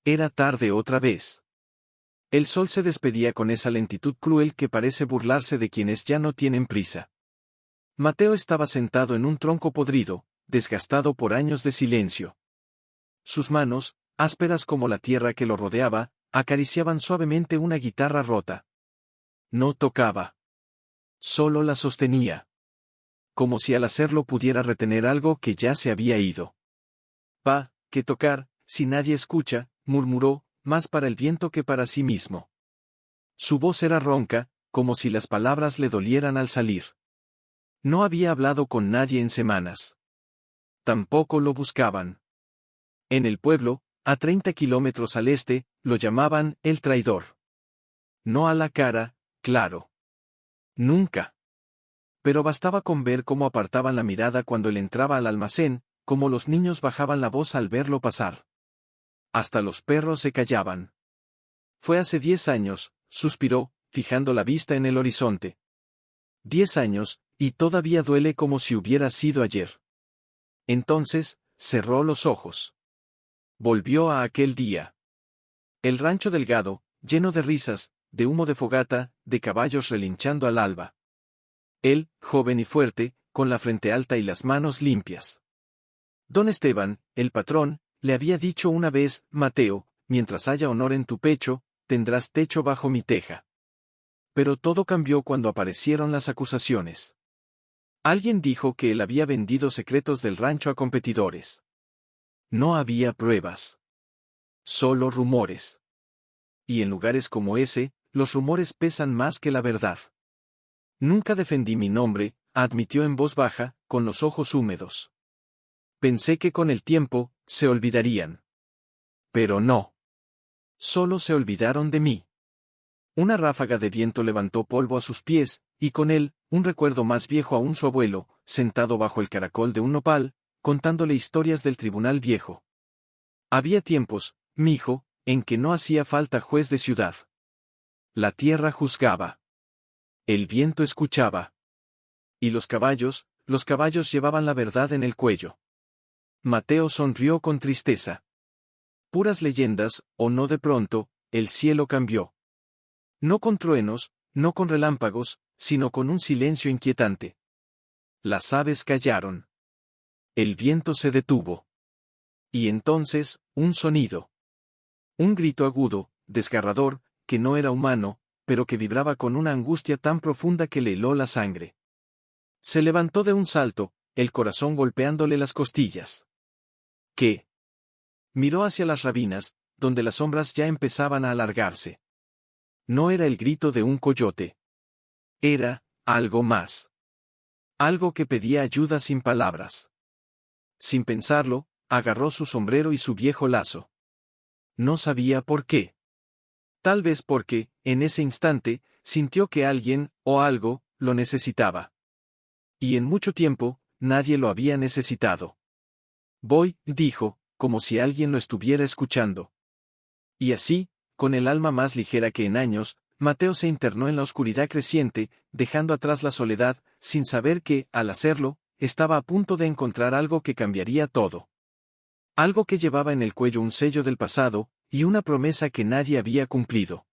Era tarde otra vez. El sol se despedía con esa lentitud cruel que parece burlarse de quienes ya no tienen prisa. Mateo estaba sentado en un tronco podrido, desgastado por años de silencio. Sus manos, ásperas como la tierra que lo rodeaba, acariciaban suavemente una guitarra rota. No tocaba. Solo la sostenía. Como si al hacerlo pudiera retener algo que ya se había ido. ¿Qué tocar, si nadie escucha?, murmuró, más para el viento que para sí mismo. Su voz era ronca, como si las palabras le dolieran al salir. No había hablado con nadie en semanas. Tampoco lo buscaban. En el pueblo, a 30 kilómetros al este, lo llamaban el traidor. No a la cara, claro. Nunca. Pero bastaba con ver cómo apartaban la mirada cuando él entraba al almacén, como los niños bajaban la voz al verlo pasar. Hasta los perros se callaban. Fue hace 10 años, suspiró, fijando la vista en el horizonte. 10 años, y todavía duele como si hubiera sido ayer. Entonces, cerró los ojos. Volvió a aquel día. El rancho delgado, lleno de risas, de humo de fogata, de caballos relinchando al alba. Él, joven y fuerte, con la frente alta y las manos limpias. Don Esteban, el patrón, le había dicho una vez: Mateo, mientras haya honor en tu pecho, tendrás techo bajo mi teja. Pero todo cambió cuando aparecieron las acusaciones. Alguien dijo que él había vendido secretos del rancho a competidores. No había pruebas. Solo rumores. Y en lugares como ese, los rumores pesan más que la verdad. Nunca defendí mi nombre, admitió en voz baja, con los ojos húmedos. Pensé que con el tiempo, se olvidarían. Pero no. Solo se olvidaron de mí. Una ráfaga de viento levantó polvo a sus pies, y con él, un recuerdo más viejo aún: su abuelo, sentado bajo el caracol de un nopal, contándole historias del tribunal viejo. Había tiempos, mijo, en que no hacía falta juez de ciudad. La tierra juzgaba. El viento escuchaba. Y los caballos llevaban la verdad en el cuello. Mateo sonrió con tristeza. Puras leyendas, o no. De pronto, el cielo cambió. No con truenos, no con relámpagos, sino con un silencio inquietante. Las aves callaron. El viento se detuvo. Y entonces, un sonido. Un grito agudo, desgarrador, que no era humano, pero que vibraba con una angustia tan profunda que le heló la sangre. Se levantó de un salto, el corazón golpeándole las costillas. ¿Qué? Miró hacia las rabinas, donde las sombras ya empezaban a alargarse. No era el grito de un coyote. Era algo más. Algo que pedía ayuda sin palabras. Sin pensarlo, agarró su sombrero y su viejo lazo. No sabía por qué. Tal vez porque, en ese instante, sintió que alguien, o algo, lo necesitaba. Y en mucho tiempo, nadie lo había necesitado. Voy, dijo, como si alguien lo estuviera escuchando. Y así, con el alma más ligera que en años, Mateo se internó en la oscuridad creciente, dejando atrás la soledad, sin saber que, al hacerlo, estaba a punto de encontrar algo que cambiaría todo. Algo que llevaba en el cuello un sello del pasado, y una promesa que nadie había cumplido.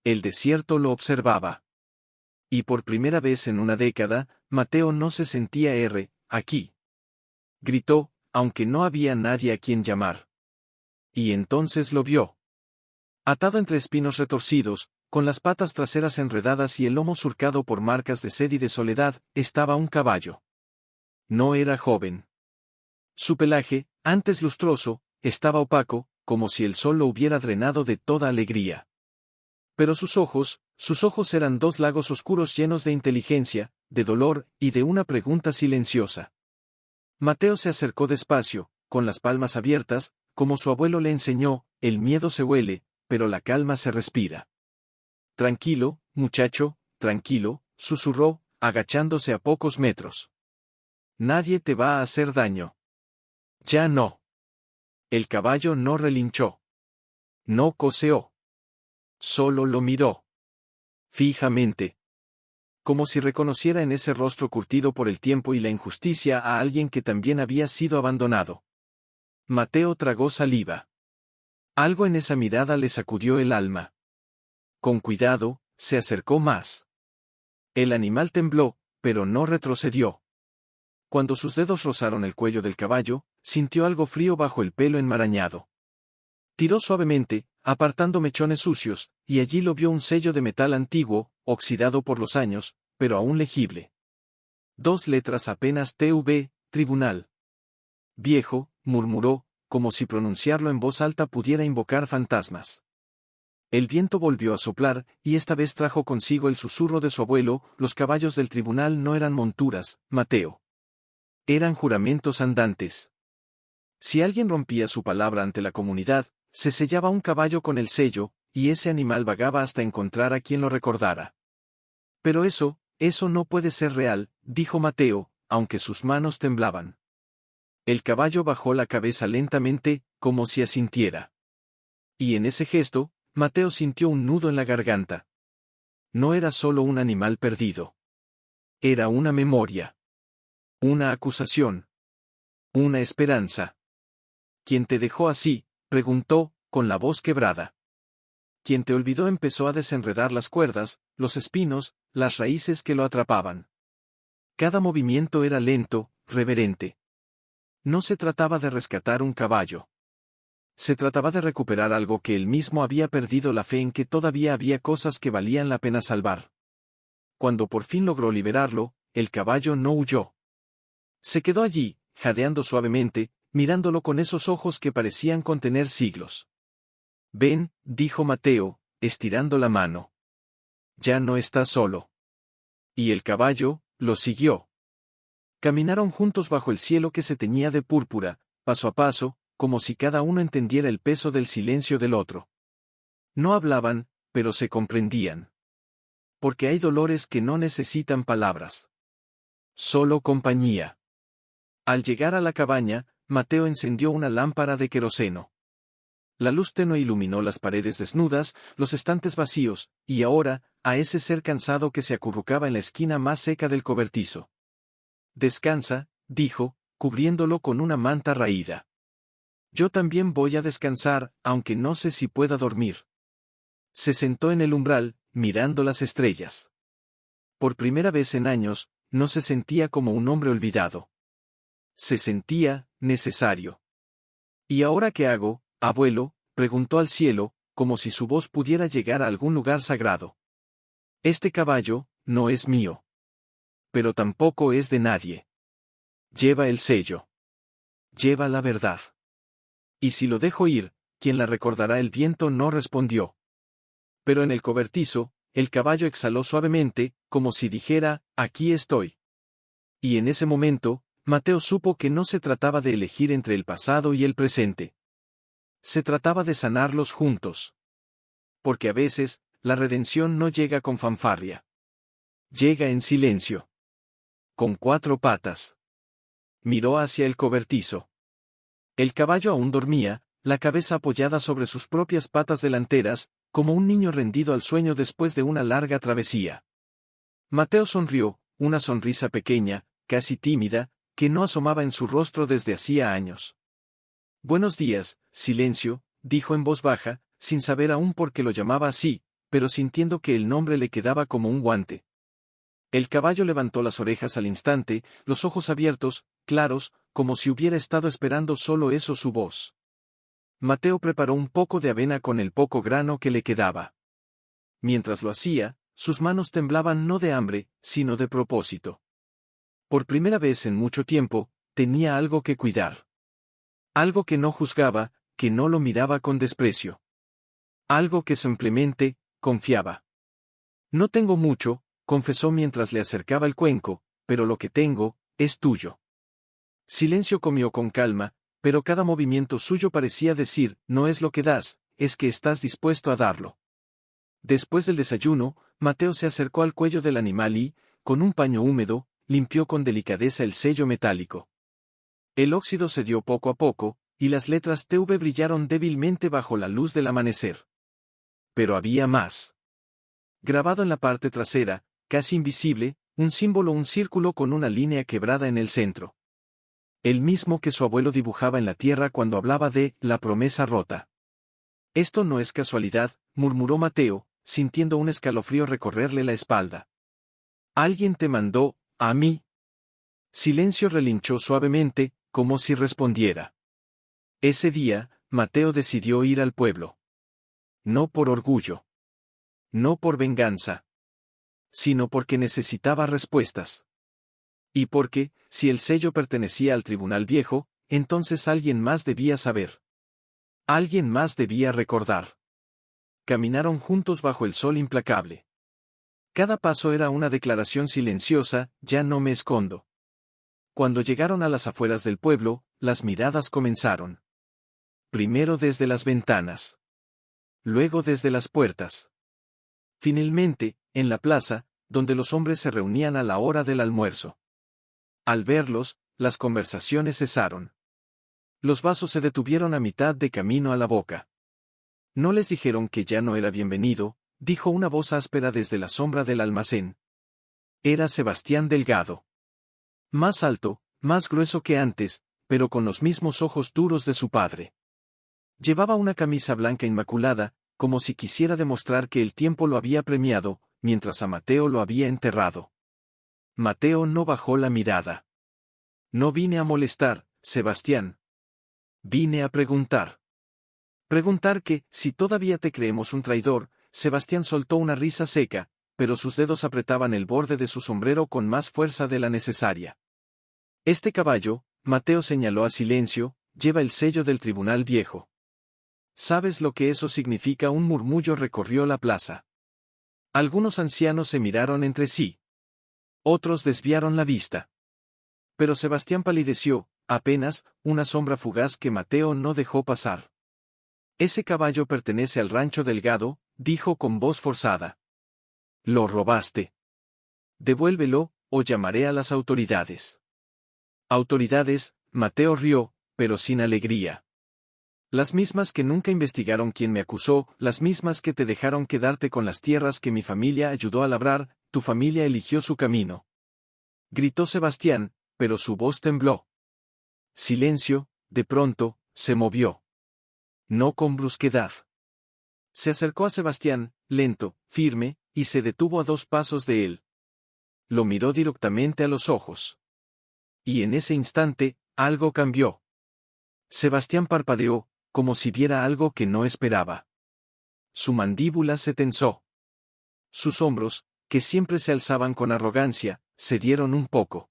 El desierto lo observaba. Y por primera vez en una década, Mateo no se sentía aquí. Gritó, aunque no había nadie a quien llamar. Y entonces lo vio. Atado entre espinos retorcidos, con las patas traseras enredadas y el lomo surcado por marcas de sed y de soledad, estaba un caballo. No era joven. Su pelaje, antes lustroso, estaba opaco, como si el sol lo hubiera drenado de toda alegría. Pero sus ojos eran 2 lagos oscuros llenos de inteligencia, de dolor, y de una pregunta silenciosa. Mateo se acercó despacio, con las palmas abiertas, como su abuelo le enseñó: el miedo se huele, pero la calma se respira. Tranquilo, muchacho, tranquilo, susurró, agachándose a pocos metros. Nadie te va a hacer daño. Ya no. El caballo no relinchó. No coseó. Solo lo miró. Fijamente. Como si reconociera en ese rostro curtido por el tiempo y la injusticia a alguien que también había sido abandonado. Mateo tragó saliva. Algo en esa mirada le sacudió el alma. Con cuidado, se acercó más. El animal tembló, pero no retrocedió. Cuando sus dedos rozaron el cuello del caballo, sintió algo frío bajo el pelo enmarañado. Tiró suavemente, apartando mechones sucios, y allí lo vio un sello de metal antiguo, oxidado por los años, pero aún legible. 2 letras apenas TV, Tribunal. Viejo, murmuró, como si pronunciarlo en voz alta pudiera invocar fantasmas. El viento volvió a soplar, y esta vez trajo consigo el susurro de su abuelo: los caballos del tribunal no eran monturas, Mateo. Eran juramentos andantes. Si alguien rompía su palabra ante la comunidad, se sellaba un caballo con el sello, y ese animal vagaba hasta encontrar a quien lo recordara. Pero eso no puede ser real, dijo Mateo, aunque sus manos temblaban. El caballo bajó la cabeza lentamente, como si asintiera. Y en ese gesto, Mateo sintió un nudo en la garganta. No era solo un animal perdido. Era una memoria. Una acusación. Una esperanza. ¿Quién te dejó así?, preguntó, con la voz quebrada. Quien te olvidó empezó a desenredar las cuerdas, los espinos, las raíces que lo atrapaban. Cada movimiento era lento, reverente. No se trataba de rescatar un caballo. Se trataba de recuperar algo que él mismo había perdido, la fe en que todavía había cosas que valían la pena salvar. Cuando por fin logró liberarlo, el caballo no huyó. Se quedó allí, jadeando suavemente, mirándolo con esos ojos que parecían contener siglos. Ven, dijo Mateo, estirando la mano. Ya no estás solo. Y el caballo lo siguió. Caminaron juntos bajo el cielo que se teñía de púrpura, paso a paso, como si cada uno entendiera el peso del silencio del otro. No hablaban, pero se comprendían. Porque hay dolores que no necesitan palabras. Solo compañía. Al llegar a la cabaña, Mateo encendió una lámpara de queroseno. La luz tenue iluminó las paredes desnudas, los estantes vacíos, y ahora, a ese ser cansado que se acurrucaba en la esquina más seca del cobertizo. Descansa, dijo, cubriéndolo con una manta raída. Yo también voy a descansar, aunque no sé si pueda dormir. Se sentó en el umbral, mirando las estrellas. Por primera vez en años, no se sentía como un hombre olvidado. Se sentía necesario. ¿Y ahora qué hago, abuelo?, preguntó al cielo, como si su voz pudiera llegar a algún lugar sagrado. Este caballo no es mío. Pero tampoco es de nadie. Lleva el sello. Lleva la verdad. Y si lo dejo ir, ¿quién la recordará? El viento no respondió. Pero en el cobertizo, el caballo exhaló suavemente, como si dijera: aquí estoy. Y en ese momento, Mateo supo que no se trataba de elegir entre el pasado y el presente. Se trataba de sanarlos juntos. Porque a veces, la redención no llega con fanfarria. Llega en silencio. Con 4 patas. Miró hacia el cobertizo. El caballo aún dormía, la cabeza apoyada sobre sus propias patas delanteras, como un niño rendido al sueño después de una larga travesía. Mateo sonrió, una sonrisa pequeña, casi tímida, que no asomaba en su rostro desde hacía años. Buenos días, Silencio, dijo en voz baja, sin saber aún por qué lo llamaba así, pero sintiendo que el nombre le quedaba como un guante. El caballo levantó las orejas al instante, los ojos abiertos, claros, como si hubiera estado esperando solo eso, su voz. Mateo preparó un poco de avena con el poco grano que le quedaba. Mientras lo hacía, sus manos temblaban no de hambre, sino de propósito. Por primera vez en mucho tiempo, tenía algo que cuidar. Algo que no juzgaba, que no lo miraba con desprecio. Algo que simplemente confiaba. No tengo mucho, confesó mientras le acercaba el cuenco, pero lo que tengo es tuyo. Silencio comió con calma, pero cada movimiento suyo parecía decir: no es lo que das, es que estás dispuesto a darlo. Después del desayuno, Mateo se acercó al cuello del animal y, con un paño húmedo, limpió con delicadeza el sello metálico. El óxido cedió poco a poco, y las letras TV brillaron débilmente bajo la luz del amanecer. Pero había más. Grabado en la parte trasera, casi invisible, un símbolo, un círculo con una línea quebrada en el centro. El mismo que su abuelo dibujaba en la tierra cuando hablaba de la promesa rota. Esto no es casualidad, murmuró Mateo, sintiendo un escalofrío recorrerle la espalda. Alguien te mandó, a mí. Silencio relinchó suavemente, como si respondiera. Ese día, Mateo decidió ir al pueblo. No por orgullo. No por venganza. Sino porque necesitaba respuestas. Y porque, si el sello pertenecía al tribunal viejo, entonces alguien más debía saber. Alguien más debía recordar. Caminaron juntos bajo el sol implacable. Cada paso era una declaración silenciosa, ya no me escondo. Cuando llegaron a las afueras del pueblo, las miradas comenzaron. Primero desde las ventanas. Luego desde las puertas. Finalmente, en la plaza, donde los hombres se reunían a la hora del almuerzo. Al verlos, las conversaciones cesaron. Los vasos se detuvieron a mitad de camino a la boca. No les dijeron que ya no era bienvenido, dijo una voz áspera desde la sombra del almacén. Era Sebastián Delgado. Más alto, más grueso que antes, pero con los mismos ojos duros de su padre. Llevaba una camisa blanca inmaculada, como si quisiera demostrar que el tiempo lo había premiado, mientras a Mateo lo había enterrado. Mateo no bajó la mirada. No vine a molestar, Sebastián. Vine a preguntar. Preguntar que, si todavía te creemos un traidor. Sebastián soltó una risa seca, pero sus dedos apretaban el borde de su sombrero con más fuerza de la necesaria. Este caballo, Mateo señaló a Silencio, lleva el sello del tribunal viejo. ¿Sabes lo que eso significa? Un murmullo recorrió la plaza. Algunos ancianos se miraron entre sí. Otros desviaron la vista. Pero Sebastián palideció, apenas, una sombra fugaz que Mateo no dejó pasar. Ese caballo pertenece al rancho Delgado, dijo con voz forzada. Lo robaste. Devuélvelo, o llamaré a las autoridades. Autoridades, Mateo rió, pero sin alegría. Las mismas que nunca investigaron quién me acusó, las mismas que te dejaron quedarte con las tierras que mi familia ayudó a labrar, tu familia eligió su camino. Gritó Sebastián, pero su voz tembló. Silencio, de pronto, se movió. No con brusquedad. Se acercó a Sebastián, lento, firme, y se detuvo a 2 pasos de él. Lo miró directamente a los ojos. Y en ese instante, algo cambió. Sebastián parpadeó, como si viera algo que no esperaba. Su mandíbula se tensó. Sus hombros, que siempre se alzaban con arrogancia, cedieron un poco.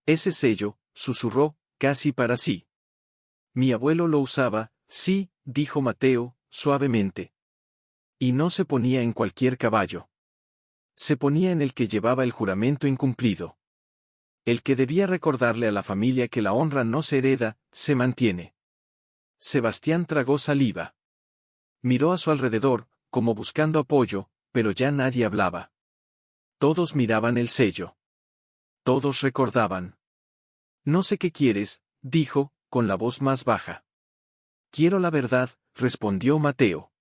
Ese sello, susurró, casi para sí. Mi abuelo lo usaba, sí, dijo Mateo, suavemente. Y no se ponía en cualquier caballo. Se ponía en el que llevaba el juramento incumplido. El que debía recordarle a la familia que la honra no se hereda, se mantiene. Sebastián tragó saliva. Miró a su alrededor, como buscando apoyo, pero ya nadie hablaba. Todos miraban el sello. Todos recordaban. No sé qué quieres, dijo, con la voz más baja. Quiero la verdad, respondió Mateo.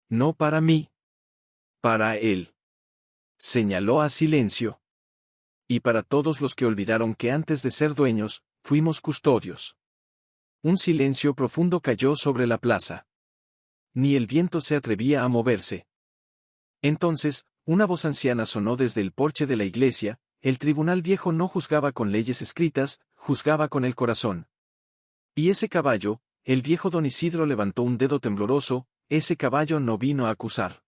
No para mí. Para él. Señaló a Silencio. Y para todos los que olvidaron que antes de ser dueños, fuimos custodios. Un silencio profundo cayó sobre la plaza. Ni el viento se atrevía a moverse. Entonces, una voz anciana sonó desde el porche de la iglesia. El tribunal viejo no juzgaba con leyes escritas, juzgaba con el corazón. Y ese caballo, el viejo don Isidro levantó un dedo tembloroso, ese caballo no vino a acusar.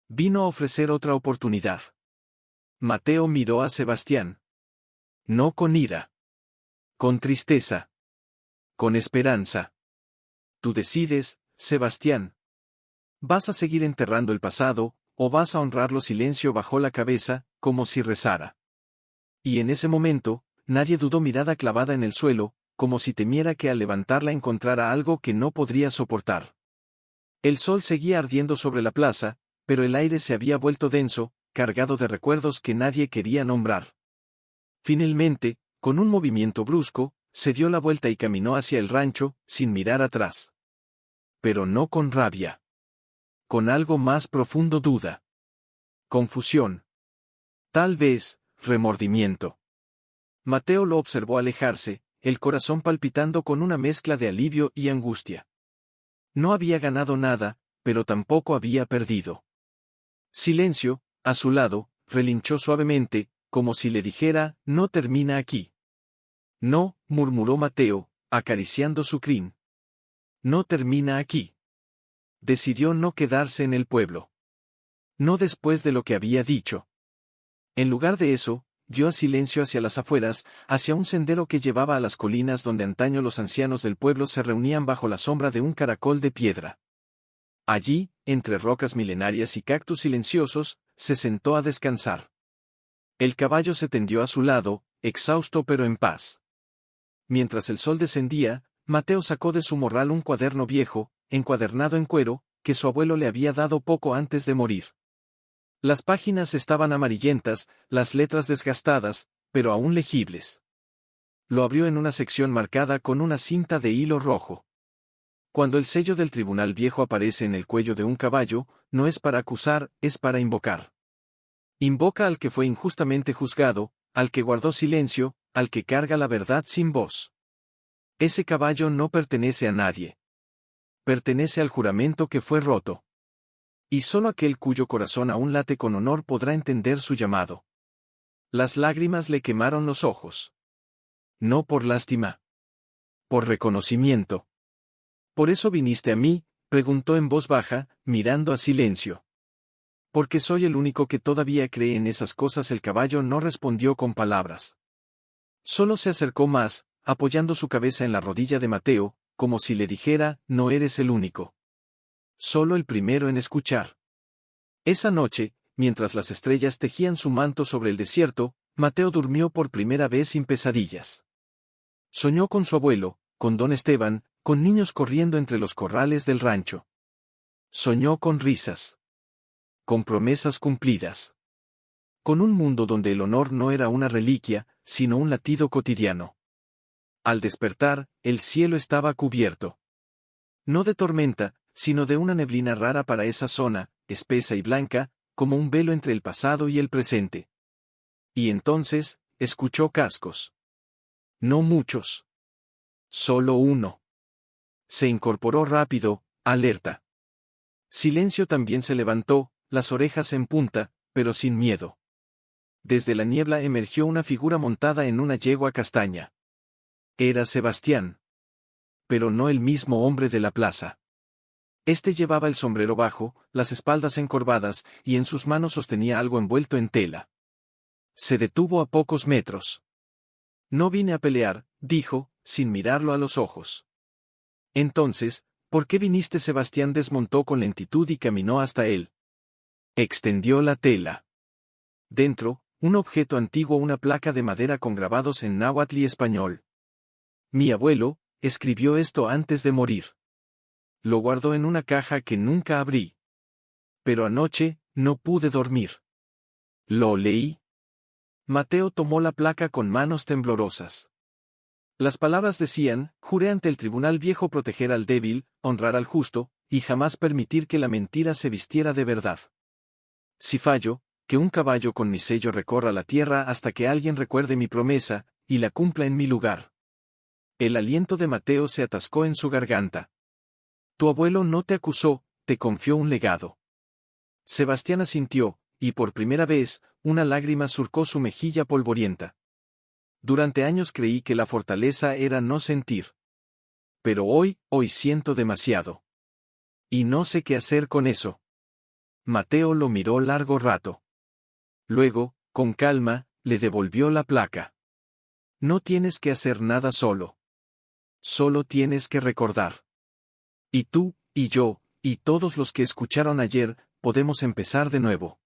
Vino a ofrecer otra oportunidad. Mateo miró a Sebastián. No con ira. Con tristeza. Con esperanza. Tú decides, Sebastián. ¿Vas a seguir enterrando el pasado, o vas a honrarlo? Silencio bajó la cabeza, como si rezara. Y en ese momento, nadie dudó, mirada clavada en el suelo, como si temiera que al levantarla encontrara algo que no podría soportar. El sol seguía ardiendo sobre la plaza, pero el aire se había vuelto denso, cargado de recuerdos que nadie quería nombrar. Finalmente, con un movimiento brusco, se dio la vuelta y caminó hacia el rancho, sin mirar atrás. Pero no con rabia. Con algo más profundo: duda. Confusión. Tal vez, remordimiento. Mateo lo observó alejarse, el corazón palpitando con una mezcla de alivio y angustia. No había ganado nada, pero tampoco había perdido. Silencio, a su lado, relinchó suavemente, como si le dijera, no termina aquí. No, murmuró Mateo, acariciando su crin. No termina aquí. Decidió no quedarse en el pueblo. No después de lo que había dicho. En lugar de eso, dio a Silencio hacia las afueras, hacia un sendero que llevaba a las colinas donde antaño los ancianos del pueblo se reunían bajo la sombra de un caracol de piedra. Allí, entre rocas milenarias y cactus silenciosos, se sentó a descansar. El caballo se tendió a su lado, exhausto pero en paz. Mientras el sol descendía, Mateo sacó de su morral un cuaderno viejo, encuadernado en cuero, que su abuelo le había dado poco antes de morir. Las páginas estaban amarillentas, las letras desgastadas, pero aún legibles. Lo abrió en una sección marcada con una cinta de hilo rojo. Cuando el sello del tribunal viejo aparece en el cuello de un caballo, no es para acusar, es para invocar. Invoca al que fue injustamente juzgado, al que guardó silencio, al que carga la verdad sin voz. Ese caballo no pertenece a nadie. Pertenece al juramento que fue roto. Y solo aquel cuyo corazón aún late con honor podrá entender su llamado. Las lágrimas le quemaron los ojos. No por lástima. Por reconocimiento. ¿Por eso viniste a mí?, preguntó en voz baja, mirando a Silencio. Porque soy el único que todavía cree en esas cosas. El caballo no respondió con palabras. Solo se acercó más, apoyando su cabeza en la rodilla de Mateo, como si le dijera, no eres el único. Solo el primero en escuchar. Esa noche, mientras las estrellas tejían su manto sobre el desierto, Mateo durmió por primera vez sin pesadillas. Soñó con su abuelo, con don Esteban, con niños corriendo entre los corrales del rancho. Soñó con risas. Con promesas cumplidas. Con un mundo donde el honor no era una reliquia, sino un latido cotidiano. Al despertar, el cielo estaba cubierto. No de tormenta, sino de una neblina rara para esa zona, espesa y blanca, como un velo entre el pasado y el presente. Y entonces, escuchó cascos. No muchos. Solo uno. Se incorporó rápido, alerta. Silencio también se levantó, las orejas en punta, pero sin miedo. Desde la niebla emergió una figura montada en una yegua castaña. Era Sebastián. Pero no el mismo hombre de la plaza. Este llevaba el sombrero bajo, las espaldas encorvadas, y en sus manos sostenía algo envuelto en tela. Se detuvo a pocos metros. No vine a pelear, dijo, sin mirarlo a los ojos. Entonces, ¿por qué viniste? Sebastián desmontó con lentitud y caminó hasta él. Extendió la tela. Dentro, un objeto antiguo, una placa de madera con grabados en náhuatl y español. Mi abuelo escribió esto antes de morir. Lo guardó en una caja que nunca abrí. Pero anoche, no pude dormir. Lo leí. Mateo tomó la placa con manos temblorosas. Las palabras decían, juré ante el tribunal viejo proteger al débil, honrar al justo, y jamás permitir que la mentira se vistiera de verdad. Si fallo, que un caballo con mi sello recorra la tierra hasta que alguien recuerde mi promesa, y la cumpla en mi lugar. El aliento de Mateo se atascó en su garganta. Tu abuelo no te acusó, te confió un legado. Sebastián asintió, y por primera vez, una lágrima surcó su mejilla polvorienta. Durante años creí que la fortaleza era no sentir. Pero hoy siento demasiado. Y no sé qué hacer con eso. Mateo lo miró largo rato. Luego, con calma, le devolvió la placa. No tienes que hacer nada solo. Solo tienes que recordar. Y tú, y yo, y todos los que escucharon ayer, podemos empezar de nuevo.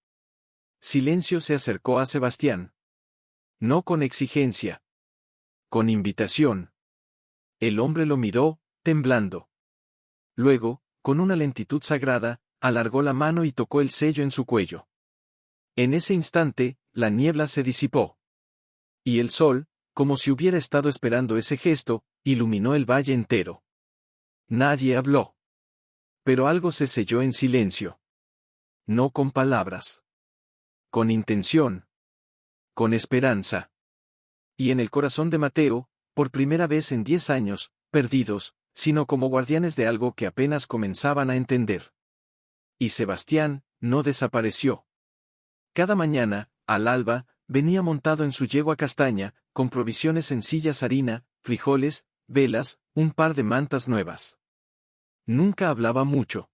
Silencio se acercó a Sebastián. No con exigencia. Con invitación. El hombre lo miró, temblando. Luego, con una lentitud sagrada, alargó la mano y tocó el sello en su cuello. En ese instante, la niebla se disipó. Y el sol, como si hubiera estado esperando ese gesto, iluminó el valle entero. Nadie habló. Pero algo se selló en silencio. No con palabras. Con intención. Con esperanza. Y en el corazón de Mateo, por primera vez en 10 años, perdidos, sino como guardianes de algo que apenas comenzaban a entender. Y Sebastián no desapareció. Cada mañana, al alba, venía montado en su yegua castaña, con provisiones sencillas: harina, frijoles, velas, un par de mantas nuevas. Nunca hablaba mucho.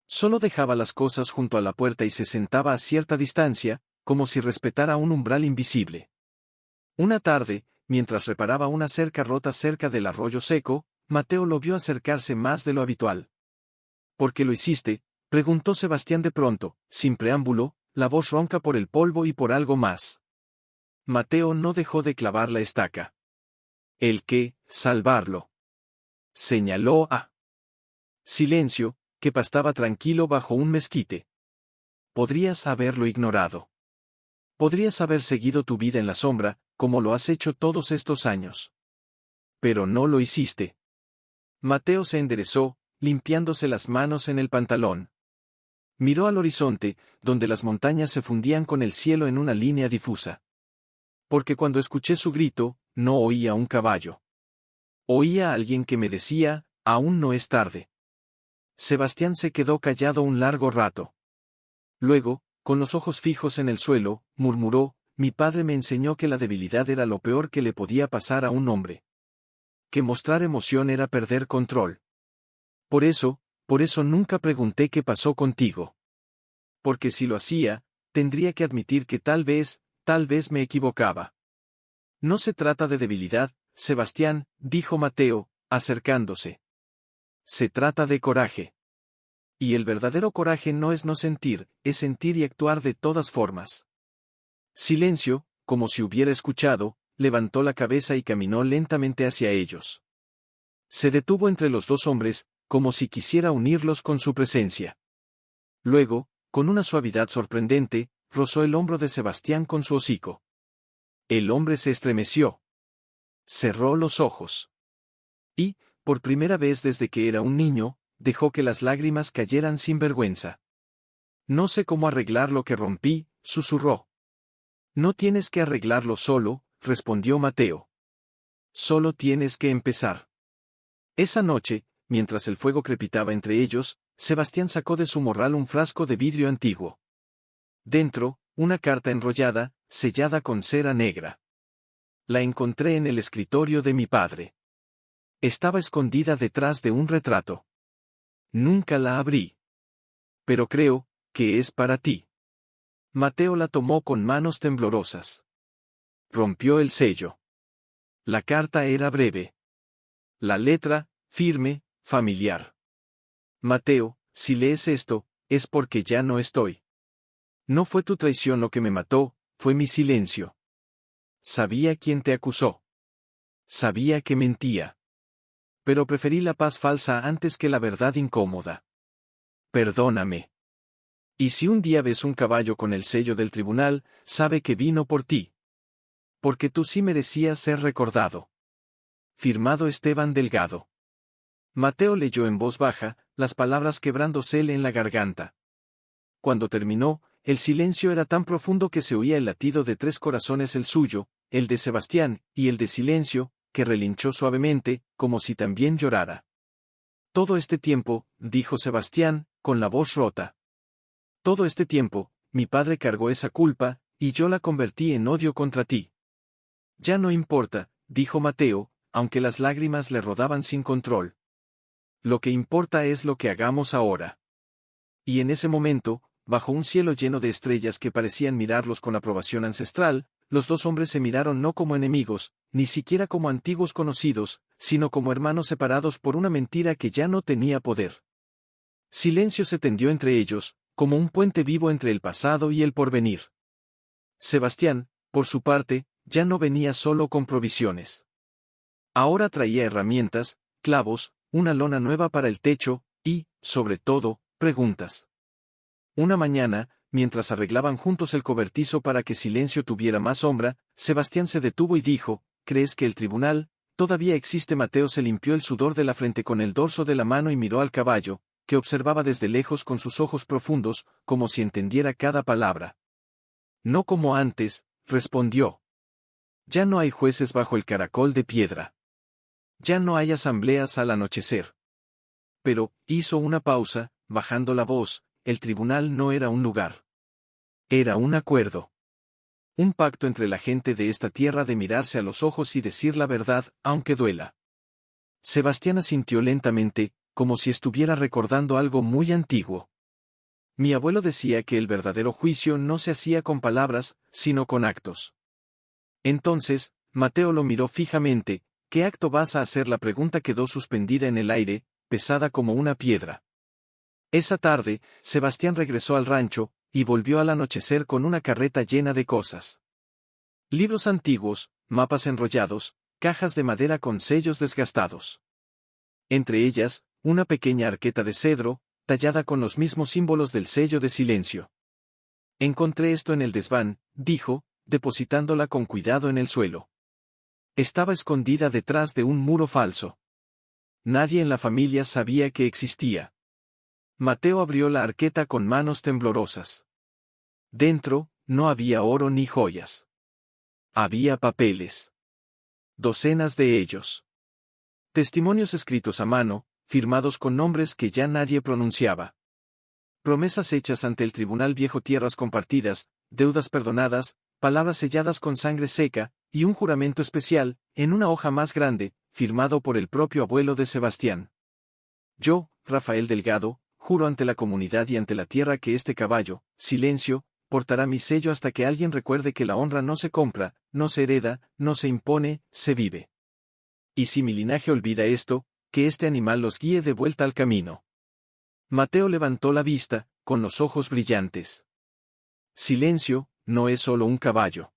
Solo dejaba las cosas junto a la puerta y se sentaba a cierta distancia, como si respetara un umbral invisible. Una tarde, mientras reparaba una cerca rota cerca del arroyo seco, Mateo lo vio acercarse más de lo habitual. ¿Por qué lo hiciste?, preguntó Sebastián de pronto, sin preámbulo, la voz ronca por el polvo y por algo más. Mateo no dejó de clavar la estaca. ¿El qué? Salvarlo. Señaló a Silencio, que pastaba tranquilo bajo un mezquite. Podrías haberlo ignorado. Podrías haber seguido tu vida en la sombra, como lo has hecho todos estos años. Pero no lo hiciste. Mateo se enderezó, limpiándose las manos en el pantalón. Miró al horizonte, donde las montañas se fundían con el cielo en una línea difusa. Porque cuando escuché su grito, no oía un caballo. Oía a alguien que me decía: aún no es tarde. Sebastián se quedó callado un largo rato. Luego, con los ojos fijos en el suelo, murmuró: mi padre me enseñó que la debilidad era lo peor que le podía pasar a un hombre. Que mostrar emoción era perder control. Por eso nunca pregunté qué pasó contigo. Porque si lo hacía, tendría que admitir que tal vez me equivocaba. No se trata de debilidad, Sebastián, dijo Mateo, acercándose. Se trata de coraje. Y el verdadero coraje no es no sentir, es sentir y actuar de todas formas. Silencio, como si hubiera escuchado, levantó la cabeza y caminó lentamente hacia ellos. Se detuvo entre los dos hombres, como si quisiera unirlos con su presencia. Luego, con una suavidad sorprendente, rozó el hombro de Sebastián con su hocico. El hombre se estremeció. Cerró los ojos. Y, por primera vez desde que era un niño, dejó que las lágrimas cayeran sin vergüenza. No sé cómo arreglar lo que rompí, susurró. No tienes que arreglarlo solo, respondió Mateo. Solo tienes que empezar. Esa noche, mientras el fuego crepitaba entre ellos, Sebastián sacó de su morral un frasco de vidrio antiguo. Dentro, una carta enrollada, sellada con cera negra. La encontré en el escritorio de mi padre. Estaba escondida detrás de un retrato. Nunca la abrí. Pero creo que es para ti. Mateo la tomó con manos temblorosas. Rompió el sello. La carta era breve. La letra, firme, familiar. Mateo, si lees esto, es porque ya no estoy. No fue tu traición lo que me mató, fue mi silencio. Sabía quién te acusó. Sabía que mentía. Pero preferí la paz falsa antes que la verdad incómoda. Perdóname. Y si un día ves un caballo con el sello del tribunal, sabe que vino por ti. Porque tú sí merecías ser recordado. Firmado Esteban Delgado. Mateo leyó en voz baja, las palabras quebrándosele en la garganta. Cuando terminó, el silencio era tan profundo que se oía el latido de 3 corazones: el suyo, el de Sebastián, y el de Silencio, que relinchó suavemente, como si también llorara. Todo este tiempo, dijo Sebastián, con la voz rota. Todo este tiempo, mi padre cargó esa culpa, y yo la convertí en odio contra ti. Ya no importa, dijo Mateo, aunque las lágrimas le rodaban sin control. Lo que importa es lo que hagamos ahora. Y en ese momento, bajo un cielo lleno de estrellas que parecían mirarlos con aprobación ancestral, los dos hombres se miraron no como enemigos, ni siquiera como antiguos conocidos, sino como hermanos separados por una mentira que ya no tenía poder. Silencio se tendió entre ellos, como un puente vivo entre el pasado y el porvenir. Sebastián, por su parte, ya no venía solo con provisiones. Ahora traía herramientas, clavos, una lona nueva para el techo, y, sobre todo, preguntas. Una mañana, mientras arreglaban juntos el cobertizo para que Silencio tuviera más sombra, Sebastián se detuvo y dijo: ¿crees que el tribunal todavía existe? Mateo se limpió el sudor de la frente con el dorso de la mano y miró al caballo, que observaba desde lejos con sus ojos profundos, como si entendiera cada palabra. No como antes, respondió. Ya no hay jueces bajo el caracol de piedra. Ya no hay asambleas al anochecer. Pero, hizo una pausa, bajando la voz, el tribunal no era un lugar. Era un acuerdo. Un pacto entre la gente de esta tierra de mirarse a los ojos y decir la verdad, aunque duela. Sebastián asintió lentamente, como si estuviera recordando algo muy antiguo. Mi abuelo decía que el verdadero juicio no se hacía con palabras, sino con actos. Entonces, Mateo lo miró fijamente. ¿Qué acto vas a hacer? La pregunta quedó suspendida en el aire, pesada como una piedra. Esa tarde, Sebastián regresó al rancho, y volvió al anochecer con una carreta llena de cosas. Libros antiguos, mapas enrollados, cajas de madera con sellos desgastados. Entre ellas, una pequeña arqueta de cedro, tallada con los mismos símbolos del sello de silencio. Encontré esto en el desván, dijo, depositándola con cuidado en el suelo. Estaba escondida detrás de un muro falso. Nadie en la familia sabía que existía. Mateo abrió la arqueta con manos temblorosas. Dentro, no había oro ni joyas. Había papeles. Docenas de ellos. Testimonios escritos a mano, firmados con nombres que ya nadie pronunciaba. Promesas hechas ante el tribunal viejo, tierras compartidas, deudas perdonadas, palabras selladas con sangre seca, y un juramento especial, en una hoja más grande, firmado por el propio abuelo de Sebastián. Yo, Rafael Delgado, juro ante la comunidad y ante la tierra que este caballo, Silencio, portará mi sello hasta que alguien recuerde que la honra no se compra, no se hereda, no se impone, se vive. Y si mi linaje olvida esto, que este animal los guíe de vuelta al camino. Mateo levantó la vista, con los ojos brillantes. Silencio, no es solo un caballo.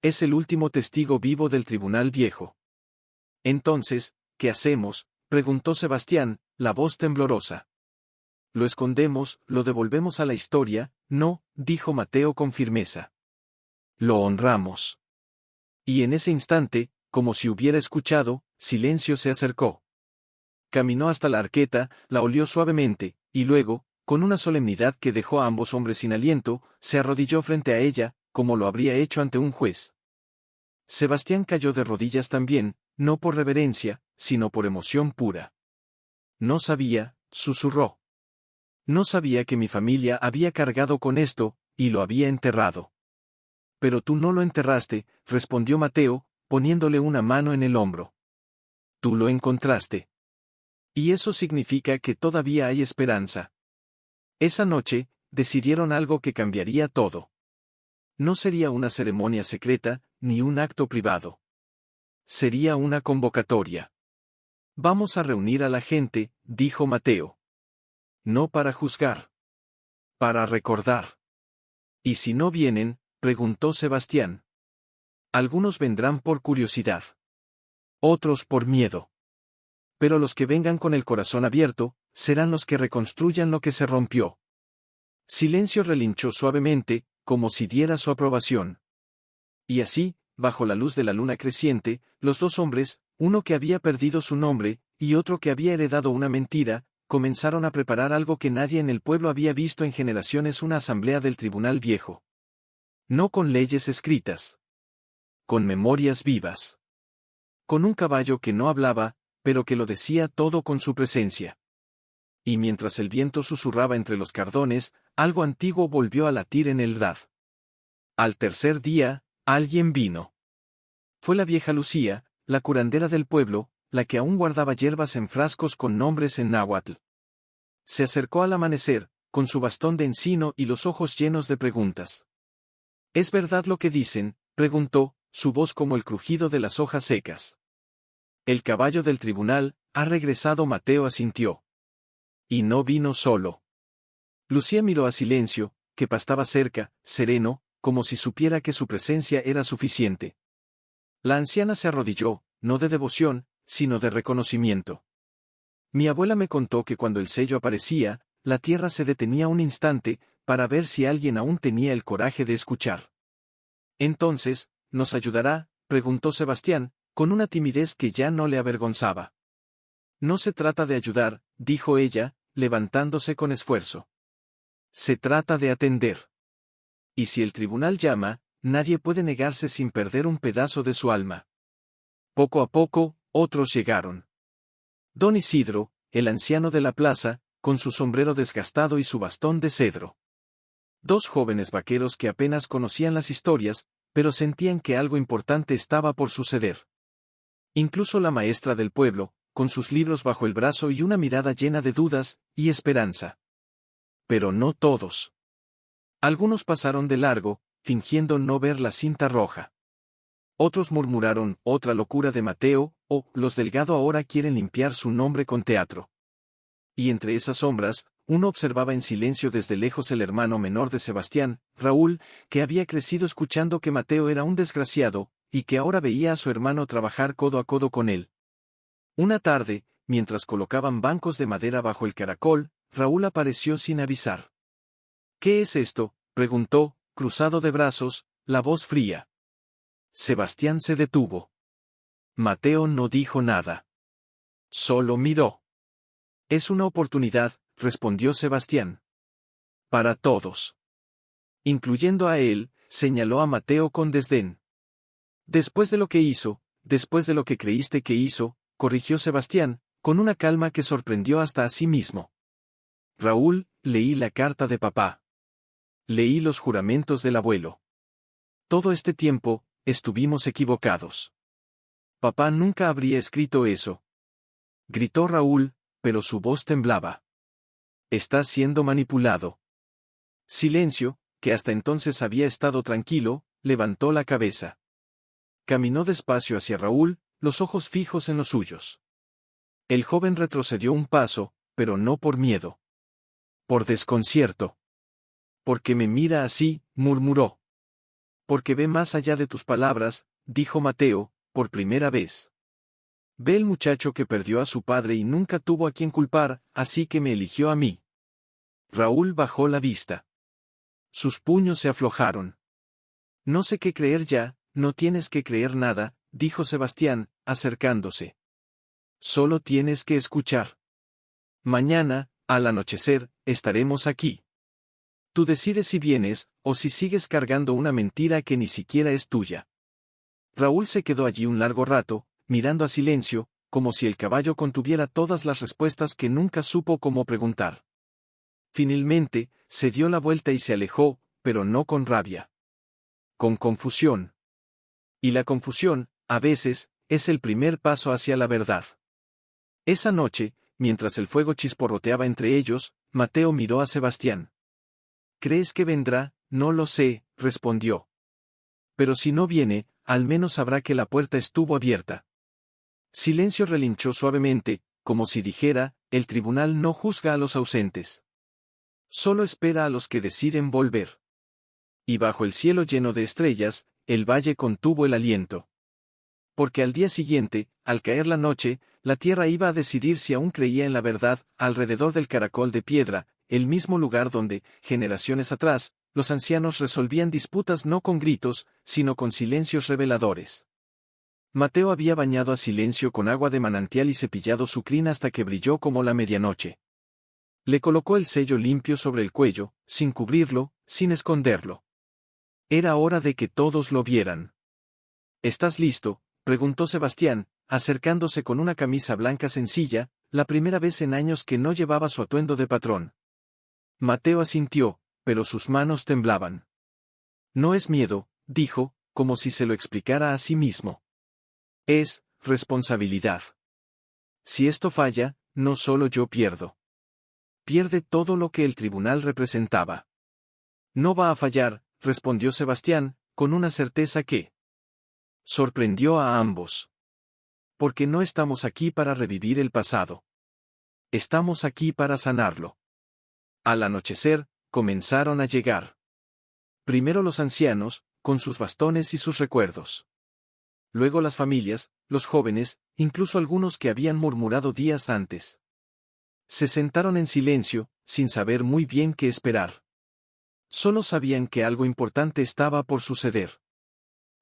Es el último testigo vivo del tribunal viejo. Entonces, ¿qué hacemos?, preguntó Sebastián, la voz temblorosa. Lo escondemos, lo devolvemos a la historia. No, dijo Mateo con firmeza. Lo honramos. Y en ese instante, como si hubiera escuchado, Silencio se acercó. Caminó hasta la arqueta, la olió suavemente, y luego, con una solemnidad que dejó a ambos hombres sin aliento, se arrodilló frente a ella, como lo habría hecho ante un juez. Sebastián cayó de rodillas también, no por reverencia, sino por emoción pura. No sabía, susurró. No sabía que mi familia había cargado con esto, y lo había enterrado. Pero tú no lo enterraste, respondió Mateo, poniéndole una mano en el hombro. Tú lo encontraste. Y eso significa que todavía hay esperanza. Esa noche, decidieron algo que cambiaría todo. No sería una ceremonia secreta, ni un acto privado. Sería una convocatoria. Vamos a reunir a la gente, dijo Mateo. No para juzgar. Para recordar. ¿Y si no vienen?, preguntó Sebastián. Algunos vendrán por curiosidad. Otros por miedo. Pero los que vengan con el corazón abierto, serán los que reconstruyan lo que se rompió. Silencio relinchó suavemente, como si diera su aprobación. Y así, bajo la luz de la luna creciente, los dos hombres, uno que había perdido su nombre, y otro que había heredado una mentira, comenzaron a preparar algo que nadie en el pueblo había visto en generaciones: una asamblea del tribunal viejo. No con leyes escritas. Con memorias vivas. Con un caballo que no hablaba, pero que lo decía todo con su presencia. Y mientras el viento susurraba entre los cardones, algo antiguo volvió a latir en el Dad. Al tercer día, alguien vino. Fue la vieja Lucía, la curandera del pueblo, la que aún guardaba hierbas en frascos con nombres en náhuatl. Se acercó al amanecer, con su bastón de encino y los ojos llenos de preguntas. ¿Es verdad lo que dicen?, preguntó, su voz como el crujido de las hojas secas. El caballo del tribunal ha regresado. Mateo asintió. Y no vino solo. Lucía miró a Silencio, que pastaba cerca, sereno, como si supiera que su presencia era suficiente. La anciana se arrodilló, no de devoción, sino de reconocimiento. Mi abuela me contó que cuando el sello aparecía, la tierra se detenía un instante, para ver si alguien aún tenía el coraje de escuchar. Entonces, ¿nos ayudará?, preguntó Sebastián, con una timidez que ya no le avergonzaba. No se trata de ayudar, dijo ella, levantándose con esfuerzo. Se trata de atender. Y si el tribunal llama, nadie puede negarse sin perder un pedazo de su alma. Poco a poco, otros llegaron. Don Isidro, el anciano de la plaza, con su sombrero desgastado y su bastón de cedro. Dos jóvenes vaqueros que apenas conocían las historias, pero sentían que algo importante estaba por suceder. Incluso la maestra del pueblo, con sus libros bajo el brazo y una mirada llena de dudas y esperanza. Pero no todos. Algunos pasaron de largo, fingiendo no ver la cinta roja. Otros murmuraron, otra locura de Mateo, o, los Delgado ahora quieren limpiar su nombre con teatro. Y entre esas sombras, uno observaba en silencio desde lejos el hermano menor de Sebastián, Raúl, que había crecido escuchando que Mateo era un desgraciado, y que ahora veía a su hermano trabajar codo a codo con él. Una tarde, mientras colocaban bancos de madera bajo el caracol, Raúl apareció sin avisar. «¿Qué es esto?», preguntó, cruzado de brazos, la voz fría. Sebastián se detuvo. Mateo no dijo nada. Solo miró. «Es una oportunidad», respondió Sebastián. «Para todos». Incluyendo a él, señaló a Mateo con desdén. «Después de lo que hizo, después de lo que creíste que hizo», corrigió Sebastián, con una calma que sorprendió hasta a sí mismo. «Raúl, leí la carta de papá. Leí los juramentos del abuelo. Todo este tiempo, estuvimos equivocados. Papá nunca habría escrito eso». Gritó Raúl, pero su voz temblaba. «Estás siendo manipulado». Silencio, que hasta entonces había estado tranquilo, levantó la cabeza. Caminó despacio hacia Raúl, los ojos fijos en los suyos. El joven retrocedió un paso, pero no por miedo. Por desconcierto. «¿Por qué me mira así?», murmuró. «Porque ve más allá de tus palabras», dijo Mateo, por primera vez. «Ve el muchacho que perdió a su padre y nunca tuvo a quien culpar, así que me eligió a mí». Raúl bajó la vista. Sus puños se aflojaron. «No sé qué creer ya». «No tienes que creer nada», dijo Sebastián, acercándose. «Solo tienes que escuchar. Mañana, al anochecer, estaremos aquí. Tú decides si vienes, o si sigues cargando una mentira que ni siquiera es tuya». Raúl se quedó allí un largo rato, mirando a Silencio, como si el caballo contuviera todas las respuestas que nunca supo cómo preguntar. Finalmente, se dio la vuelta y se alejó, pero no con rabia. Con confusión. Y la confusión, a veces, es el primer paso hacia la verdad. Esa noche, mientras el fuego chisporroteaba entre ellos, Mateo miró a Sebastián. «¿Crees que vendrá?». «No lo sé», respondió. «Pero si no viene, al menos sabrá que la puerta estuvo abierta». Silencio relinchó suavemente, como si dijera, el tribunal no juzga a los ausentes. Solo espera a los que deciden volver. Y bajo el cielo lleno de estrellas, el valle contuvo el aliento. Porque al día siguiente, al caer la noche, la tierra iba a decidir si aún creía en la verdad, alrededor del caracol de piedra, el mismo lugar donde, generaciones atrás, los ancianos resolvían disputas no con gritos, sino con silencios reveladores. Mateo había bañado a Silencio con agua de manantial y cepillado su crin hasta que brilló como la medianoche. Le colocó el sello limpio sobre el cuello, sin cubrirlo, sin esconderlo. Era hora de que todos lo vieran. «¿Estás listo?», preguntó Sebastián, acercándose con una camisa blanca sencilla, la primera vez en años que no llevaba su atuendo de patrón. Mateo asintió, pero sus manos temblaban. «No es miedo», dijo, como si se lo explicara a sí mismo. «Es responsabilidad. Si esto falla, no solo yo pierdo. Pierde todo lo que el tribunal representaba». «No va a fallar», respondió Sebastián, con una certeza que sorprendió a ambos. «Porque no estamos aquí para revivir el pasado. Estamos aquí para sanarlo». Al anochecer, comenzaron a llegar. Primero los ancianos, con sus bastones y sus recuerdos. Luego las familias, los jóvenes, incluso algunos que habían murmurado días antes. Se sentaron en silencio, sin saber muy bien qué esperar. Solo sabían que algo importante estaba por suceder.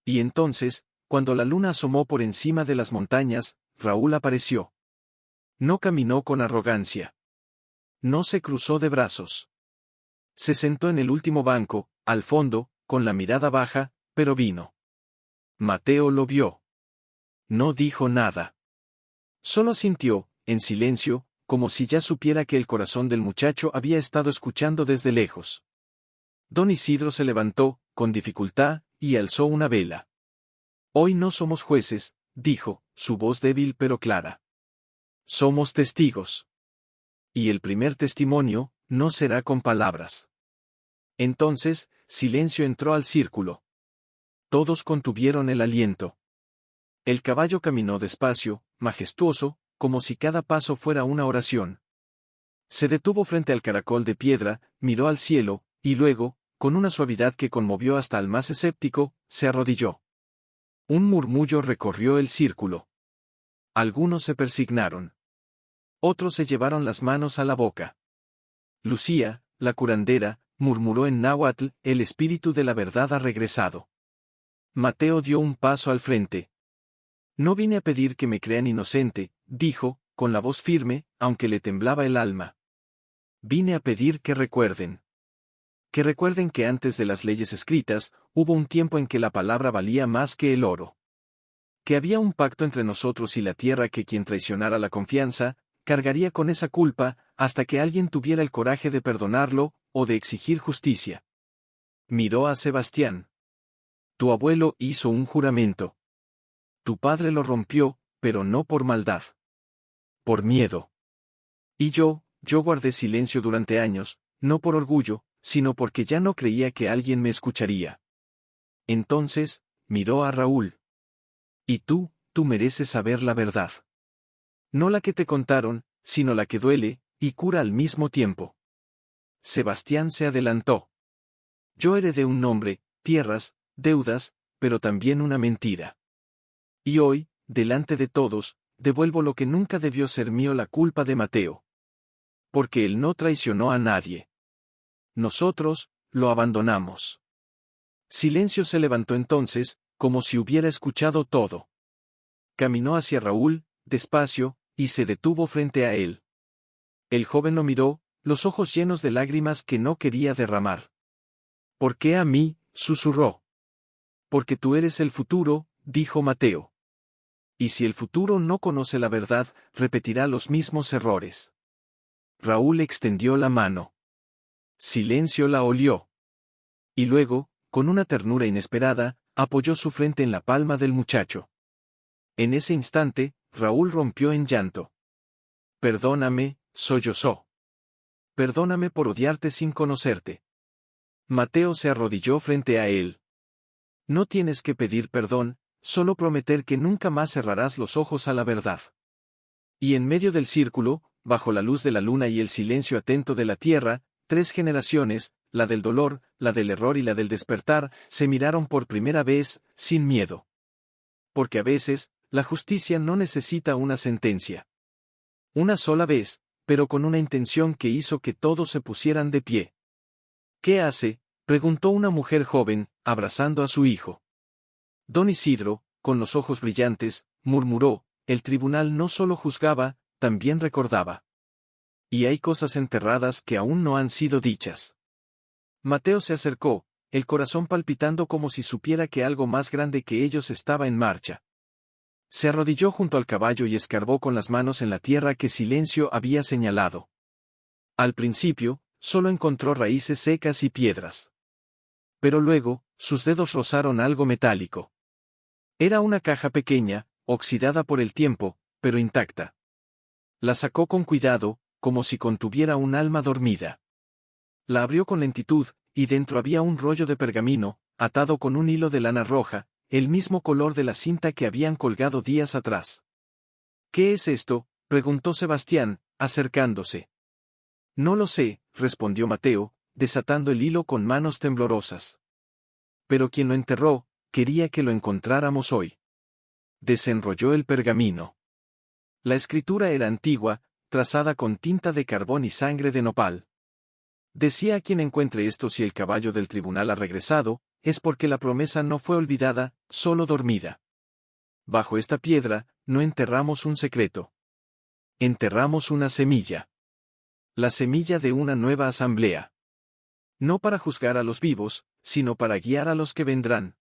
Y entonces, cuando la luna asomó por encima de las montañas, Raúl apareció. No caminó con arrogancia. No se cruzó de brazos. Se sentó en el último banco, al fondo, con la mirada baja, pero vino. Mateo lo vio. No dijo nada. Solo asintió, en silencio, como si ya supiera que el corazón del muchacho había estado escuchando desde lejos. Don Isidro se levantó, con dificultad, y alzó una vela. Hoy no somos jueces, dijo, su voz débil pero clara. Somos testigos. Y el primer testimonio, no será con palabras. Entonces, silencio entró al círculo. Todos contuvieron el aliento. El caballo caminó despacio, majestuoso, como si cada paso fuera una oración. Se detuvo frente al caracol de piedra, miró al cielo, y luego, con una suavidad que conmovió hasta al más escéptico, se arrodilló. Un murmullo recorrió el círculo. Algunos se persignaron. Otros se llevaron las manos a la boca. Lucía, la curandera, murmuró en náhuatl, el espíritu de la verdad ha regresado. Mateo dio un paso al frente. No vine a pedir que me crean inocente, dijo, con la voz firme, aunque le temblaba el alma. Vine a pedir que recuerden. Que recuerden que antes de las leyes escritas, hubo un tiempo en que la palabra valía más que el oro. Que había un pacto entre nosotros y la tierra que quien traicionara la confianza, cargaría con esa culpa, hasta que alguien tuviera el coraje de perdonarlo, o de exigir justicia. Miró a Sebastián. Tu abuelo hizo un juramento. Tu padre lo rompió, pero no por maldad. Por miedo. Y yo guardé silencio durante años, no por orgullo, sino porque ya no creía que alguien me escucharía. Entonces, miró a Raúl. Y tú mereces saber la verdad. No la que te contaron, sino la que duele, y cura al mismo tiempo. Sebastián se adelantó. Yo heredé un nombre, tierras, deudas, pero también una mentira. Y hoy, delante de todos, devuelvo lo que nunca debió ser mío, la culpa de Mateo. Porque él no traicionó a nadie. Nosotros, lo abandonamos. Silencio se levantó entonces, como si hubiera escuchado todo. Caminó hacia Raúl, despacio, y se detuvo frente a él. El joven lo miró, los ojos llenos de lágrimas que no quería derramar. ¿Por qué a mí?, susurró. Porque tú eres el futuro, dijo Mateo. Y si el futuro no conoce la verdad, repetirá los mismos errores. Raúl extendió la mano. Silencio la olió. Y luego, con una ternura inesperada, apoyó su frente en la palma del muchacho. En ese instante, Raúl rompió en llanto. Perdóname, sollozó. Perdóname por odiarte sin conocerte. Mateo se arrodilló frente a él. No tienes que pedir perdón, solo prometer que nunca más cerrarás los ojos a la verdad. Y en medio del círculo, bajo la luz de la luna y el silencio atento de la tierra, 3 generaciones, la del dolor, la del error y la del despertar, se miraron por primera vez, sin miedo. Porque a veces, la justicia no necesita una sentencia. Una sola vez, pero con una intención que hizo que todos se pusieran de pie. ¿Qué hace?, preguntó una mujer joven, abrazando a su hijo. Don Isidro, con los ojos brillantes, murmuró, el tribunal no solo juzgaba, también recordaba. Y hay cosas enterradas que aún no han sido dichas. Mateo se acercó, el corazón palpitando como si supiera que algo más grande que ellos estaba en marcha. Se arrodilló junto al caballo y escarbó con las manos en la tierra que Silencio había señalado. Al principio, solo encontró raíces secas y piedras. Pero luego, sus dedos rozaron algo metálico. Era una caja pequeña, oxidada por el tiempo, pero intacta. La sacó con cuidado, como si contuviera un alma dormida. La abrió con lentitud, y dentro había un rollo de pergamino, atado con un hilo de lana roja, el mismo color de la cinta que habían colgado días atrás. ¿Qué es esto?, preguntó Sebastián, acercándose. No lo sé, respondió Mateo, desatando el hilo con manos temblorosas. Pero quien lo enterró, quería que lo encontráramos hoy. Desenrolló el pergamino. La escritura era antigua, trazada con tinta de carbón y sangre de nopal. Decía a quien encuentre esto: si el caballo del tribunal ha regresado, es porque la promesa no fue olvidada, solo dormida. Bajo esta piedra, no enterramos un secreto. Enterramos una semilla. La semilla de una nueva asamblea. No para juzgar a los vivos, sino para guiar a los que vendrán.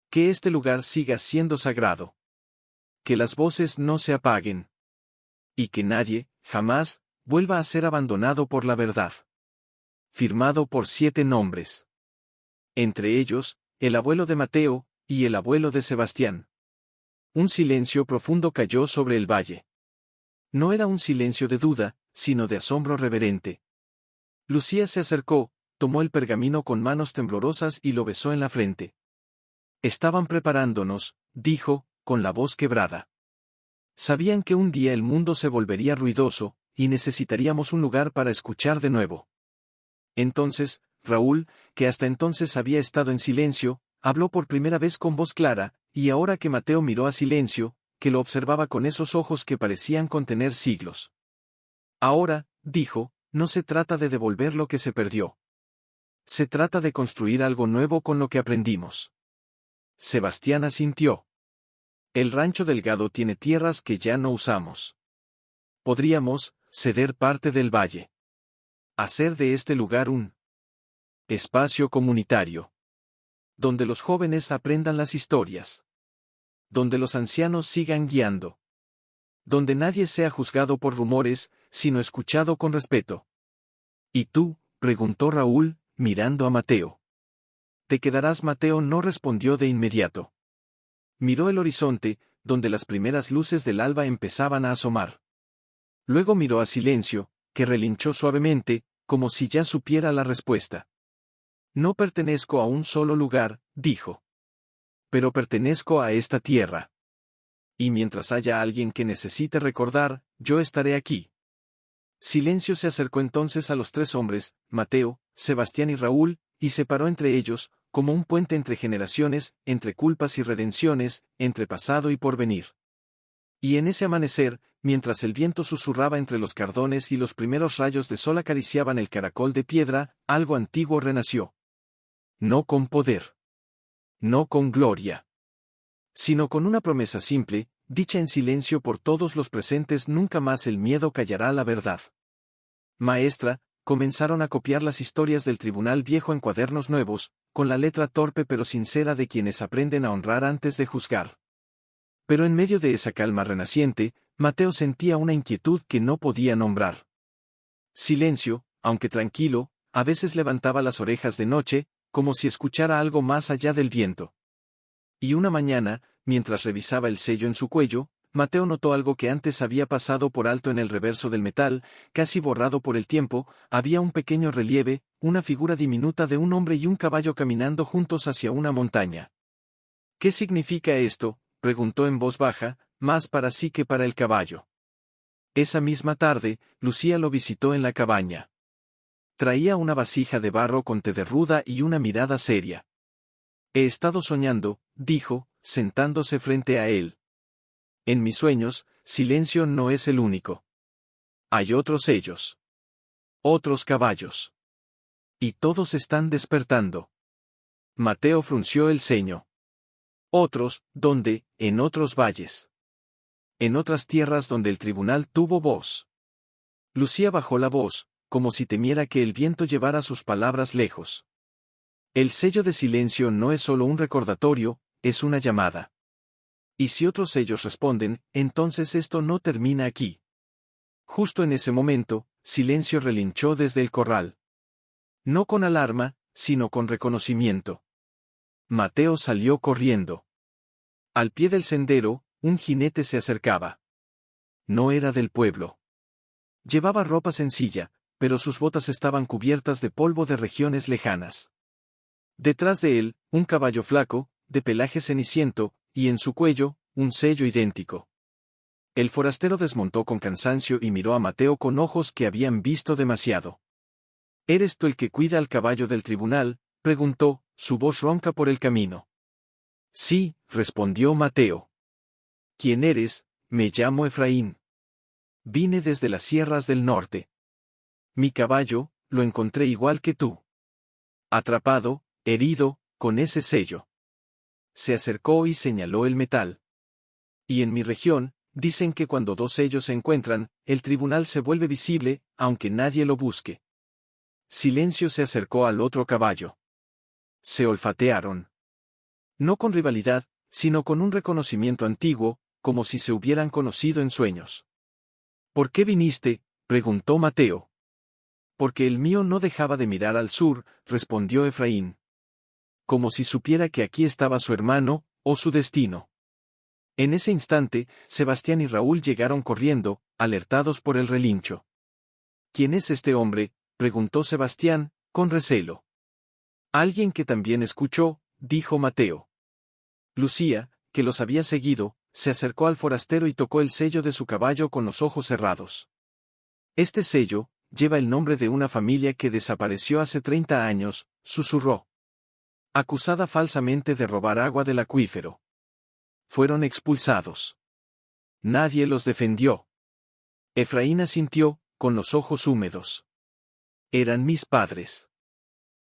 Que este lugar siga siendo sagrado. Que las voces no se apaguen. Y que nadie, jamás, vuelva a ser abandonado por la verdad. Firmado por 7 nombres. Entre ellos, el abuelo de Mateo, y el abuelo de Sebastián. Un silencio profundo cayó sobre el valle. No era un silencio de duda, sino de asombro reverente. Lucía se acercó, tomó el pergamino con manos temblorosas y lo besó en la frente. Estaban preparándonos, dijo, con la voz quebrada. Sabían que un día el mundo se volvería ruidoso, y necesitaríamos un lugar para escuchar de nuevo. Entonces, Raúl, que hasta entonces había estado en silencio, habló por primera vez con voz clara, y ahora que Mateo miró a Silencio, que lo observaba con esos ojos que parecían contener siglos. Ahora, dijo, no se trata de devolver lo que se perdió. Se trata de construir algo nuevo con lo que aprendimos. Sebastián asintió. El rancho Delgado tiene tierras que ya no usamos. Podríamos ceder parte del valle. Hacer de este lugar un espacio comunitario. Donde los jóvenes aprendan las historias. Donde los ancianos sigan guiando. Donde nadie sea juzgado por rumores, sino escuchado con respeto. ¿Y tú?, preguntó Raúl, mirando a Mateo. ¿Te quedarás? Mateo no respondió de inmediato. Miró el horizonte, donde las primeras luces del alba empezaban a asomar. Luego miró a Silencio, que relinchó suavemente, como si ya supiera la respuesta. No pertenezco a un solo lugar, dijo. Pero pertenezco a esta tierra. Y mientras haya alguien que necesite recordar, yo estaré aquí. Silencio se acercó entonces a los 3 hombres, Mateo, Sebastián y Raúl, y se paró entre ellos, como un puente entre generaciones, entre culpas y redenciones, entre pasado y porvenir. Y en ese amanecer, mientras el viento susurraba entre los cardones y los primeros rayos de sol acariciaban el caracol de piedra, algo antiguo renació. No con poder. No con gloria. Sino con una promesa simple, dicha en silencio por todos los presentes: nunca más el miedo callará la verdad. Maestra, comenzaron a copiar las historias del tribunal viejo en cuadernos nuevos, con la letra torpe pero sincera de quienes aprenden a honrar antes de juzgar. Pero en medio de esa calma renaciente, Mateo sentía una inquietud que no podía nombrar. Silencio, aunque tranquilo, a veces levantaba las orejas de noche, como si escuchara algo más allá del viento. Y una mañana, mientras revisaba el sello en su cuello, Mateo notó algo que antes había pasado por alto en el reverso del metal, casi borrado por el tiempo. Había un pequeño relieve, una figura diminuta de un hombre y un caballo caminando juntos hacia una montaña. ¿Qué significa esto?, preguntó en voz baja, más para sí que para el caballo. Esa misma tarde, Lucía lo visitó en la cabaña. Traía una vasija de barro con té de ruda y una mirada seria. He estado soñando, dijo, sentándose frente a él. En mis sueños, Silencio no es el único. Hay otros ellos. Otros caballos. Y todos están despertando. Mateo frunció el ceño. Otros, ¿dónde? En otros valles. En otras tierras donde el tribunal tuvo voz. Lucía bajó la voz, como si temiera que el viento llevara sus palabras lejos. El sello de Silencio no es solo un recordatorio, es una llamada. Y si otros sellos responden, entonces esto no termina aquí. Justo en ese momento, Silencio relinchó desde el corral. No con alarma, sino con reconocimiento. Mateo salió corriendo. Al pie del sendero, un jinete se acercaba. No era del pueblo. Llevaba ropa sencilla, pero sus botas estaban cubiertas de polvo de regiones lejanas. Detrás de él, un caballo flaco, de pelaje ceniciento, y en su cuello, un sello idéntico. El forastero desmontó con cansancio y miró a Mateo con ojos que habían visto demasiado. ¿Eres tú el que cuida al caballo del tribunal?, preguntó, su voz ronca por el camino. Sí, respondió Mateo. ¿Quién eres? Me llamo Efraín. Vine desde las sierras del norte. Mi caballo, lo encontré igual que tú. Atrapado, herido, con ese sello. Se acercó y señaló el metal. Y en mi región, dicen que cuando 2 sellos se encuentran, el tribunal se vuelve visible, aunque nadie lo busque. Silencio se acercó al otro caballo. Se olfatearon. No con rivalidad, sino con un reconocimiento antiguo, como si se hubieran conocido en sueños. ¿Por qué viniste?, preguntó Mateo. Porque el mío no dejaba de mirar al sur, respondió Efraín. Como si supiera que aquí estaba su hermano, o su destino. En ese instante, Sebastián y Raúl llegaron corriendo, alertados por el relincho. ¿Quién es este hombre?, preguntó Sebastián, con recelo. Alguien que también escuchó, dijo Mateo. Lucía, que los había seguido, se acercó al forastero y tocó el sello de su caballo con los ojos cerrados. Este sello lleva el nombre de una familia que desapareció hace 30 años, susurró. Acusada falsamente de robar agua del acuífero. Fueron expulsados. Nadie los defendió. Efraín asintió, con los ojos húmedos. Eran mis padres.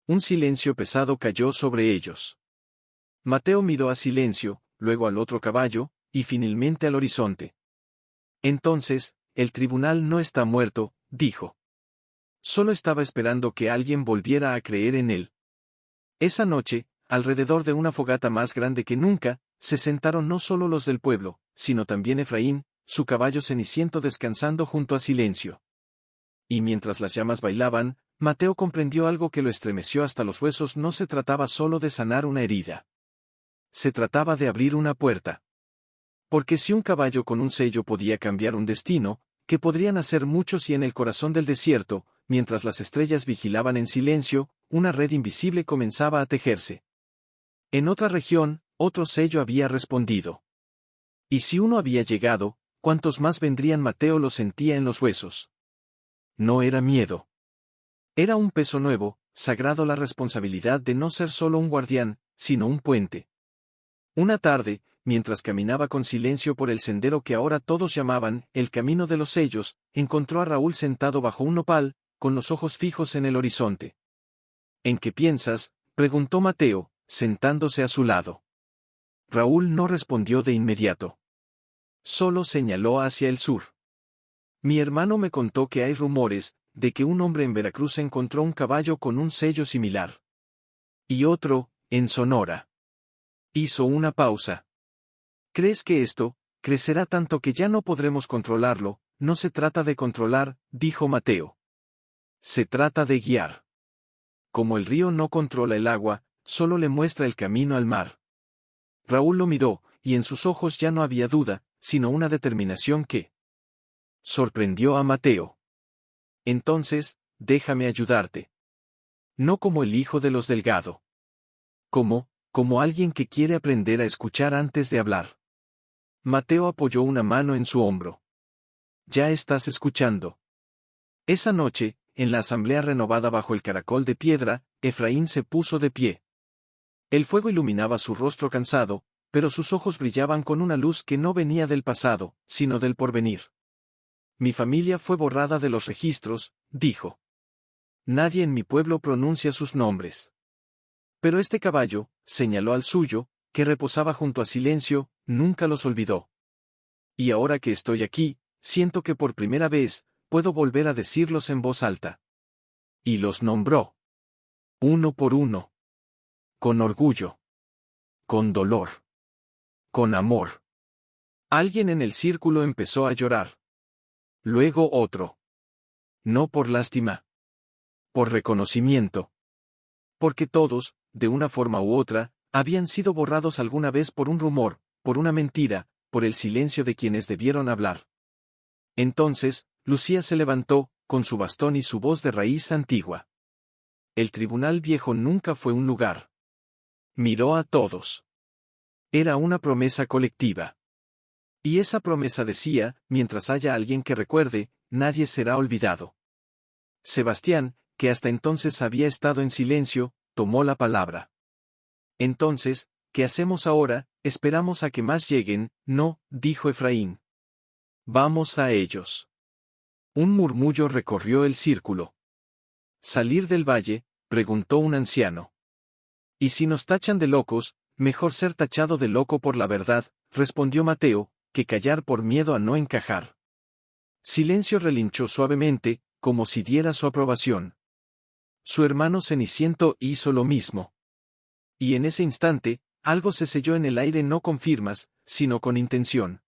Un silencio pesado cayó sobre ellos. Mateo miró a Silencio, luego al otro caballo, y finalmente al horizonte. Entonces, el tribunal no está muerto, dijo. Solo estaba esperando que alguien volviera a creer en él. Esa noche, alrededor de una fogata más grande que nunca, se sentaron no solo los del pueblo, sino también Efraín, su caballo ceniciento descansando junto a Silencio. Y mientras las llamas bailaban, Mateo comprendió algo que lo estremeció hasta los huesos. No se trataba solo de sanar una herida. Se trataba de abrir una puerta. Porque si un caballo con un sello podía cambiar un destino, ¿qué podrían hacer muchos? Y en el corazón del desierto, mientras las estrellas vigilaban en silencio, una red invisible comenzaba a tejerse. En otra región, otro sello había respondido. Y si uno había llegado, ¿cuántos más vendrían? Mateo lo sentía en los huesos. No era miedo. Era un peso nuevo, sagrado, la responsabilidad de no ser solo un guardián, sino un puente. Una tarde, mientras caminaba con Silencio por el sendero que ahora todos llamaban el camino de los sellos, encontró a Raúl sentado bajo un nopal, con los ojos fijos en el horizonte. ¿En qué piensas?, preguntó Mateo, sentándose a su lado. Raúl no respondió de inmediato. Solo señaló hacia el sur. Mi hermano me contó que hay rumores de que un hombre en Veracruz encontró un caballo con un sello similar. Y otro, en Sonora. Hizo una pausa. ¿Crees que esto crecerá tanto que ya no podremos controlarlo? No se trata de controlar, dijo Mateo. Se trata de guiar. Como el río no controla el agua, solo le muestra el camino al mar. Raúl lo miró, y en sus ojos ya no había duda, sino una determinación que sorprendió a Mateo. Entonces, déjame ayudarte. No como el hijo de los Delgado. Como alguien que quiere aprender a escuchar antes de hablar. Mateo apoyó una mano en su hombro. Ya estás escuchando. Esa noche, en la asamblea renovada bajo el caracol de piedra, Efraín se puso de pie. El fuego iluminaba su rostro cansado, pero sus ojos brillaban con una luz que no venía del pasado, sino del porvenir. Mi familia fue borrada de los registros, dijo. Nadie en mi pueblo pronuncia sus nombres. Pero este caballo, señaló al suyo, que reposaba junto a Silencio, nunca los olvidó. Y ahora que estoy aquí, siento que por primera vez, puedo volver a decirlos en voz alta. Y los nombró. Uno por uno. Con orgullo. Con dolor. Con amor. Alguien en el círculo empezó a llorar. Luego otro. No por lástima. Por reconocimiento. Porque todos, de una forma u otra, habían sido borrados alguna vez por un rumor, por una mentira, por el silencio de quienes debieron hablar. Entonces, Lucía se levantó, con su bastón y su voz de raíz antigua. El tribunal viejo nunca fue un lugar. Miró a todos. Era una promesa colectiva. Y esa promesa decía, mientras haya alguien que recuerde, nadie será olvidado. Sebastián, que hasta entonces había estado en silencio, tomó la palabra. Entonces, ¿qué hacemos ahora? Esperamos a que más lleguen. No, dijo Efraín. Vamos a ellos. Un murmullo recorrió el círculo. ¿Salir del valle?, preguntó un anciano. Y si nos tachan de locos, mejor ser tachado de loco por la verdad, respondió Mateo, que callar por miedo a no encajar. Silencio relinchó suavemente, como si diera su aprobación. Su hermano Ceniciento hizo lo mismo. Y en ese instante, algo se selló en el aire, no con firmas, sino con intención.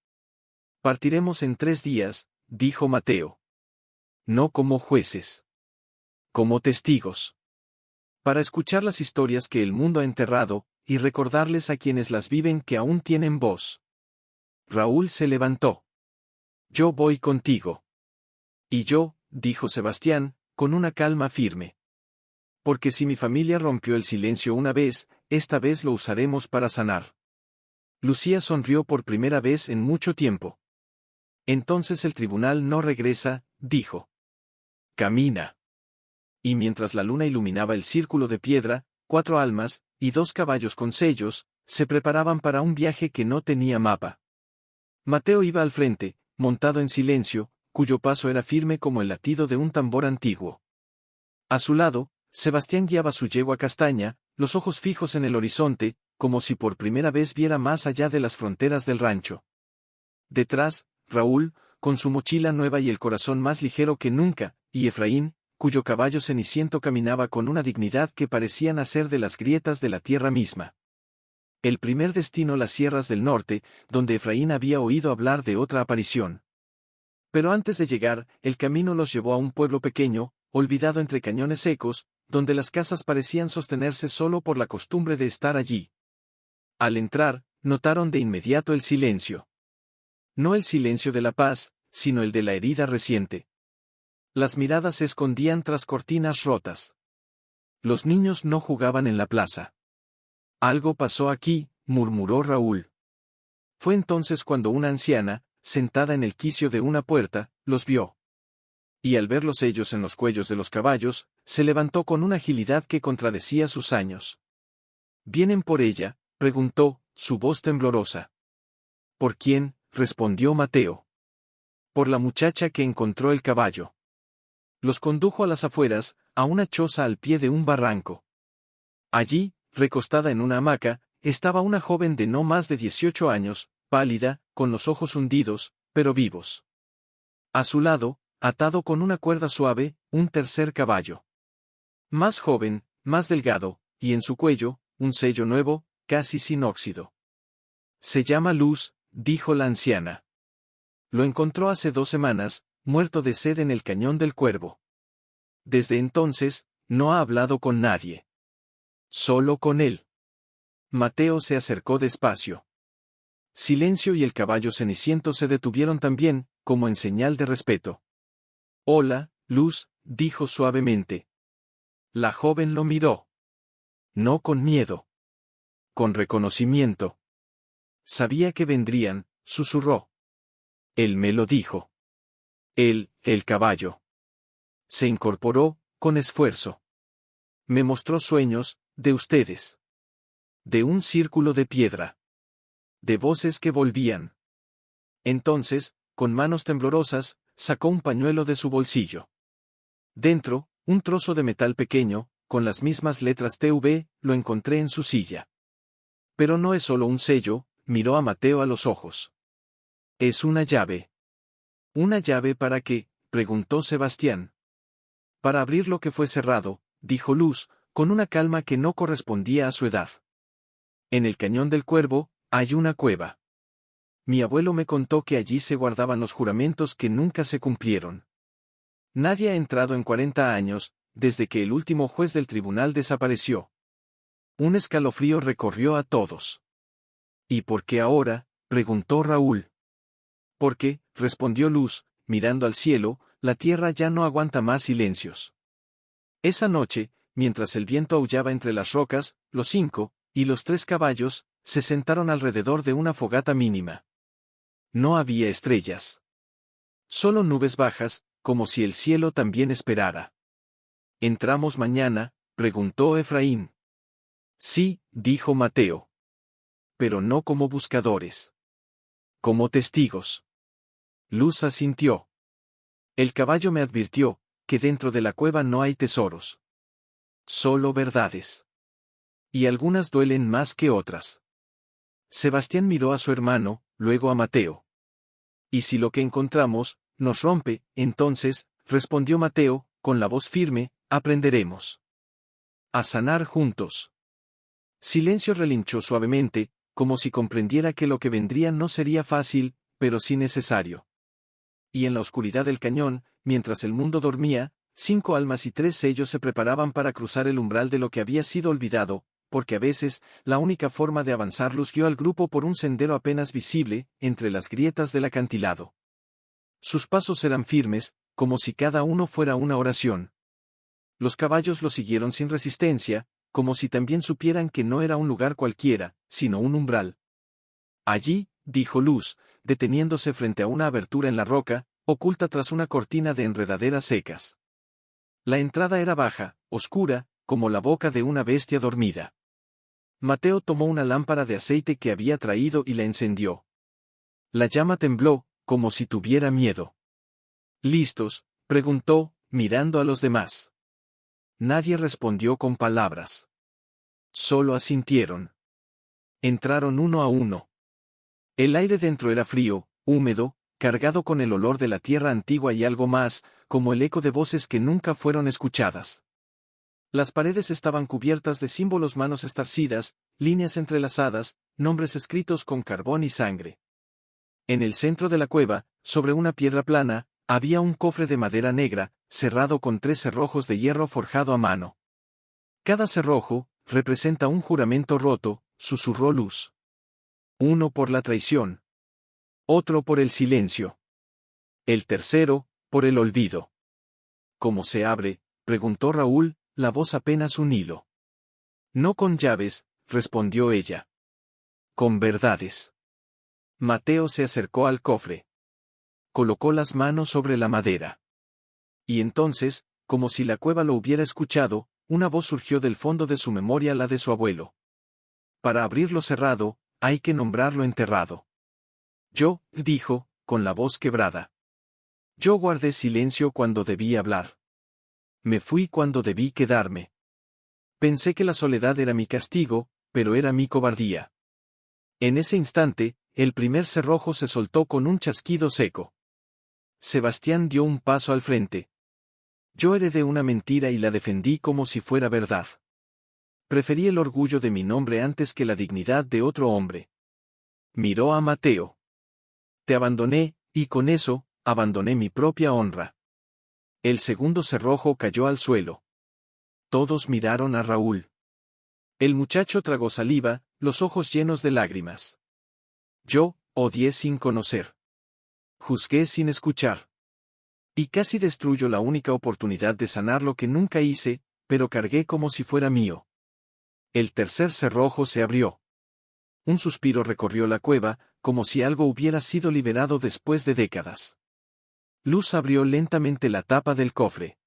Partiremos en 3 días, dijo Mateo. No como jueces. Como testigos. Para escuchar las historias que el mundo ha enterrado, y recordarles a quienes las viven que aún tienen voz. Raúl se levantó. Yo voy contigo. Y yo, dijo Sebastián, con una calma firme. Porque si mi familia rompió el silencio una vez, esta vez lo usaremos para sanar. Lucía sonrió por primera vez en mucho tiempo. Entonces el tribunal no regresa, dijo. Camina. Y mientras la luna iluminaba el círculo de piedra, 4 almas, y 2 caballos con sellos, se preparaban para un viaje que no tenía mapa. Mateo iba al frente, montado en silencio, cuyo paso era firme como el latido de un tambor antiguo. A su lado, Sebastián guiaba su yegua castaña, los ojos fijos en el horizonte, como si por primera vez viera más allá de las fronteras del rancho. Detrás, Raúl, con su mochila nueva y el corazón más ligero que nunca, y Efraín, cuyo caballo ceniciento caminaba con una dignidad que parecía nacer de las grietas de la tierra misma. El primer destino las sierras del norte, donde Efraín había oído hablar de otra aparición. Pero antes de llegar, el camino los llevó a un pueblo pequeño, olvidado entre cañones secos, donde las casas parecían sostenerse solo por la costumbre de estar allí. Al entrar, notaron de inmediato el silencio. No el silencio de la paz, sino el de la herida reciente. Las miradas se escondían tras cortinas rotas. Los niños no jugaban en la plaza. Algo pasó aquí, murmuró Raúl. Fue entonces cuando una anciana, sentada en el quicio de una puerta, los vio. Y al ver los sellos en los cuellos de los caballos, se levantó con una agilidad que contradecía sus años. ¿Vienen por ella?, preguntó, su voz temblorosa. ¿Por quién?, respondió Mateo. Por la muchacha que encontró el caballo. Los condujo a las afueras, a una choza al pie de un barranco. Allí, recostada en una hamaca, estaba una joven de no más de 18 años, pálida, con los ojos hundidos, pero vivos. A su lado, atado con una cuerda suave, un tercer caballo. Más joven, más delgado, y en su cuello, un sello nuevo, casi sin óxido. Se llama Luz, dijo la anciana. Lo encontró hace 2 semanas, muerto de sed en el Cañón del Cuervo. Desde entonces, no ha hablado con nadie. Solo con él. Mateo se acercó despacio. Silencio y el caballo ceniciento se detuvieron también, como en señal de respeto. Hola, Luz, dijo suavemente. La joven lo miró. No con miedo. Con reconocimiento. Sabía que vendrían, susurró. Él me lo dijo. El caballo. Se incorporó, con esfuerzo. Me mostró sueños, de ustedes. De un círculo de piedra. De voces que volvían. Entonces, con manos temblorosas, sacó un pañuelo de su bolsillo. Dentro, un trozo de metal pequeño, con las mismas letras TV, lo encontré en su silla. Pero no es solo un sello, miró a Mateo a los ojos. Es una llave. ¿Una llave para qué?, preguntó Sebastián. Para abrir lo que fue cerrado, dijo Luz, con una calma que no correspondía a su edad. En el Cañón del Cuervo, hay una cueva. Mi abuelo me contó que allí se guardaban los juramentos que nunca se cumplieron. Nadie ha entrado en 40 años, desde que el último juez del tribunal desapareció. Un escalofrío recorrió a todos. ¿Y por qué ahora?, preguntó Raúl. Porque, respondió Luz, mirando al cielo, la tierra ya no aguanta más silencios. Esa noche, mientras el viento aullaba entre las rocas, los 5, y los 3 caballos, se sentaron alrededor de una fogata mínima. No había estrellas. Solo nubes bajas, como si el cielo también esperara. ¿Entramos mañana?, preguntó Efraín. Sí, dijo Mateo. Pero no como buscadores. Como testigos. Luz asintió. El caballo me advirtió, que dentro de la cueva no hay tesoros. Solo verdades. Y algunas duelen más que otras. Sebastián miró a su hermano, luego a Mateo. Y si lo que encontramos, nos rompe, entonces, respondió Mateo, con la voz firme, aprenderemos. A sanar juntos. Silencio relinchó suavemente, como si comprendiera que lo que vendría no sería fácil, pero sí necesario. Y en la oscuridad del cañón, mientras el mundo dormía, 5 almas y 3 sellos se preparaban para cruzar el umbral de lo que había sido olvidado, porque a veces, la única forma de avanzar los guió al grupo por un sendero apenas visible, entre las grietas del acantilado. Sus pasos eran firmes, como si cada uno fuera una oración. Los caballos lo siguieron sin resistencia, como si también supieran que no era un lugar cualquiera, sino un umbral. Allí, dijo Luz, deteniéndose frente a una abertura en la roca, oculta tras una cortina de enredaderas secas. La entrada era baja, oscura, como la boca de una bestia dormida. Mateo tomó una lámpara de aceite que había traído y la encendió. La llama tembló, como si tuviera miedo. ¿Listos?, preguntó, mirando a los demás. Nadie respondió con palabras. Solo asintieron. Entraron uno a uno. El aire dentro era frío, húmedo, cargado con el olor de la tierra antigua y algo más, como el eco de voces que nunca fueron escuchadas. Las paredes estaban cubiertas de símbolos, manos estarcidas, líneas entrelazadas, nombres escritos con carbón y sangre. En el centro de la cueva, sobre una piedra plana, había un cofre de madera negra, cerrado con 3 cerrojos de hierro forjado a mano. Cada cerrojo representa un juramento roto, susurró Luz. Uno por la traición. Otro por el silencio. El tercero, por el olvido. ¿Cómo se abre?, preguntó Raúl, la voz apenas un hilo. No con llaves, respondió ella. Con verdades. Mateo se acercó al cofre. Colocó las manos sobre la madera. Y entonces, como si la cueva lo hubiera escuchado, una voz surgió del fondo de su memoria, la de su abuelo. Para abrirlo cerrado, hay que nombrarlo enterrado. Yo, dijo, con la voz quebrada. Yo guardé silencio cuando debí hablar. Me fui cuando debí quedarme. Pensé que la soledad era mi castigo, pero era mi cobardía. En ese instante, el primer cerrojo se soltó con un chasquido seco. Sebastián dio un paso al frente. Yo heredé una mentira y la defendí como si fuera verdad. Preferí el orgullo de mi nombre antes que la dignidad de otro hombre. Miró a Mateo. Te abandoné, y con eso, abandoné mi propia honra. El segundo cerrojo cayó al suelo. Todos miraron a Raúl. El muchacho tragó saliva, los ojos llenos de lágrimas. Yo, odié sin conocer. Juzgué sin escuchar. Y casi destruyo la única oportunidad de sanar lo que nunca hice, pero cargué como si fuera mío. El tercer cerrojo se abrió. Un suspiro recorrió la cueva, como si algo hubiera sido liberado después de décadas. Luz abrió lentamente la tapa del cofre.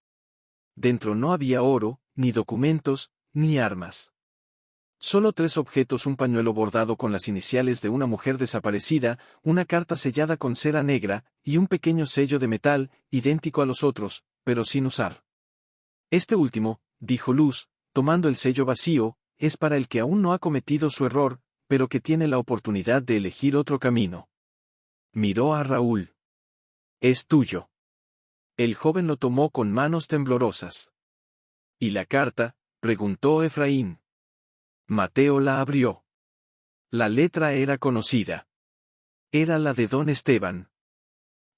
Dentro no había oro, ni documentos, ni armas. Solo 3 objetos: un pañuelo bordado con las iniciales de una mujer desaparecida, una carta sellada con cera negra, y un pequeño sello de metal, idéntico a los otros, pero sin usar. Este último, dijo Luz, tomando el sello vacío, es para el que aún no ha cometido su error, pero que tiene la oportunidad de elegir otro camino. Miró a Raúl. Es tuyo. El joven lo tomó con manos temblorosas. ¿Y la carta?, preguntó Efraín. Mateo la abrió. La letra era conocida. Era la de don Esteban.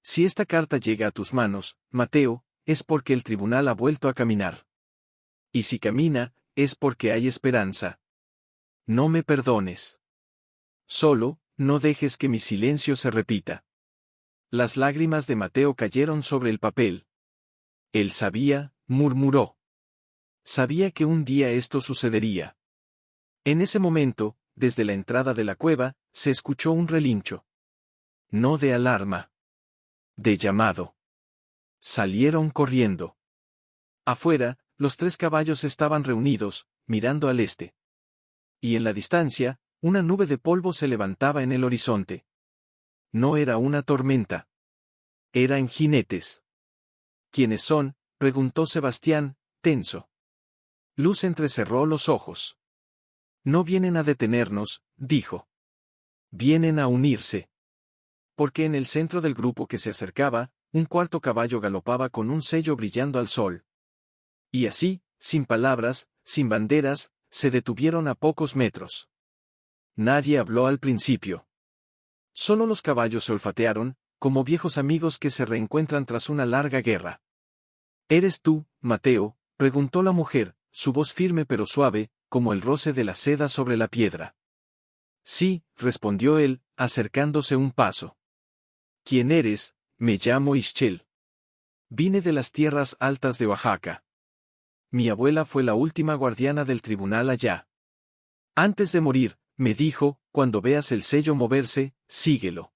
Si esta carta llega a tus manos, Mateo, es porque el tribunal ha vuelto a caminar. Y si camina, es porque hay esperanza. No me perdones. Solo, no dejes que mi silencio se repita. Las lágrimas de Mateo cayeron sobre el papel. Él sabía, murmuró. Sabía que un día esto sucedería. En ese momento, desde la entrada de la cueva, se escuchó un relincho. No de alarma. De llamado. Salieron corriendo. Afuera, los 3 caballos estaban reunidos, mirando al este. Y en la distancia, una nube de polvo se levantaba en el horizonte. No era una tormenta. Eran jinetes. ¿Quiénes son?, preguntó Sebastián, tenso. Luz entrecerró los ojos. No vienen a detenernos, dijo. Vienen a unirse. Porque en el centro del grupo que se acercaba, un 4.º caballo galopaba con un sello brillando al sol. Y así, sin palabras, sin banderas, se detuvieron a pocos metros. Nadie habló al principio. Solo los caballos se olfatearon, como viejos amigos que se reencuentran tras una larga guerra. ¿Eres tú, Mateo?, preguntó la mujer, su voz firme pero suave, como el roce de la seda sobre la piedra. Sí, respondió él, acercándose un paso. ¿Quién eres? Me llamo Ischel. Vine de las tierras altas de Oaxaca. Mi abuela fue la última guardiana del tribunal allá. Antes de morir, me dijo, cuando veas el sello moverse, síguelo.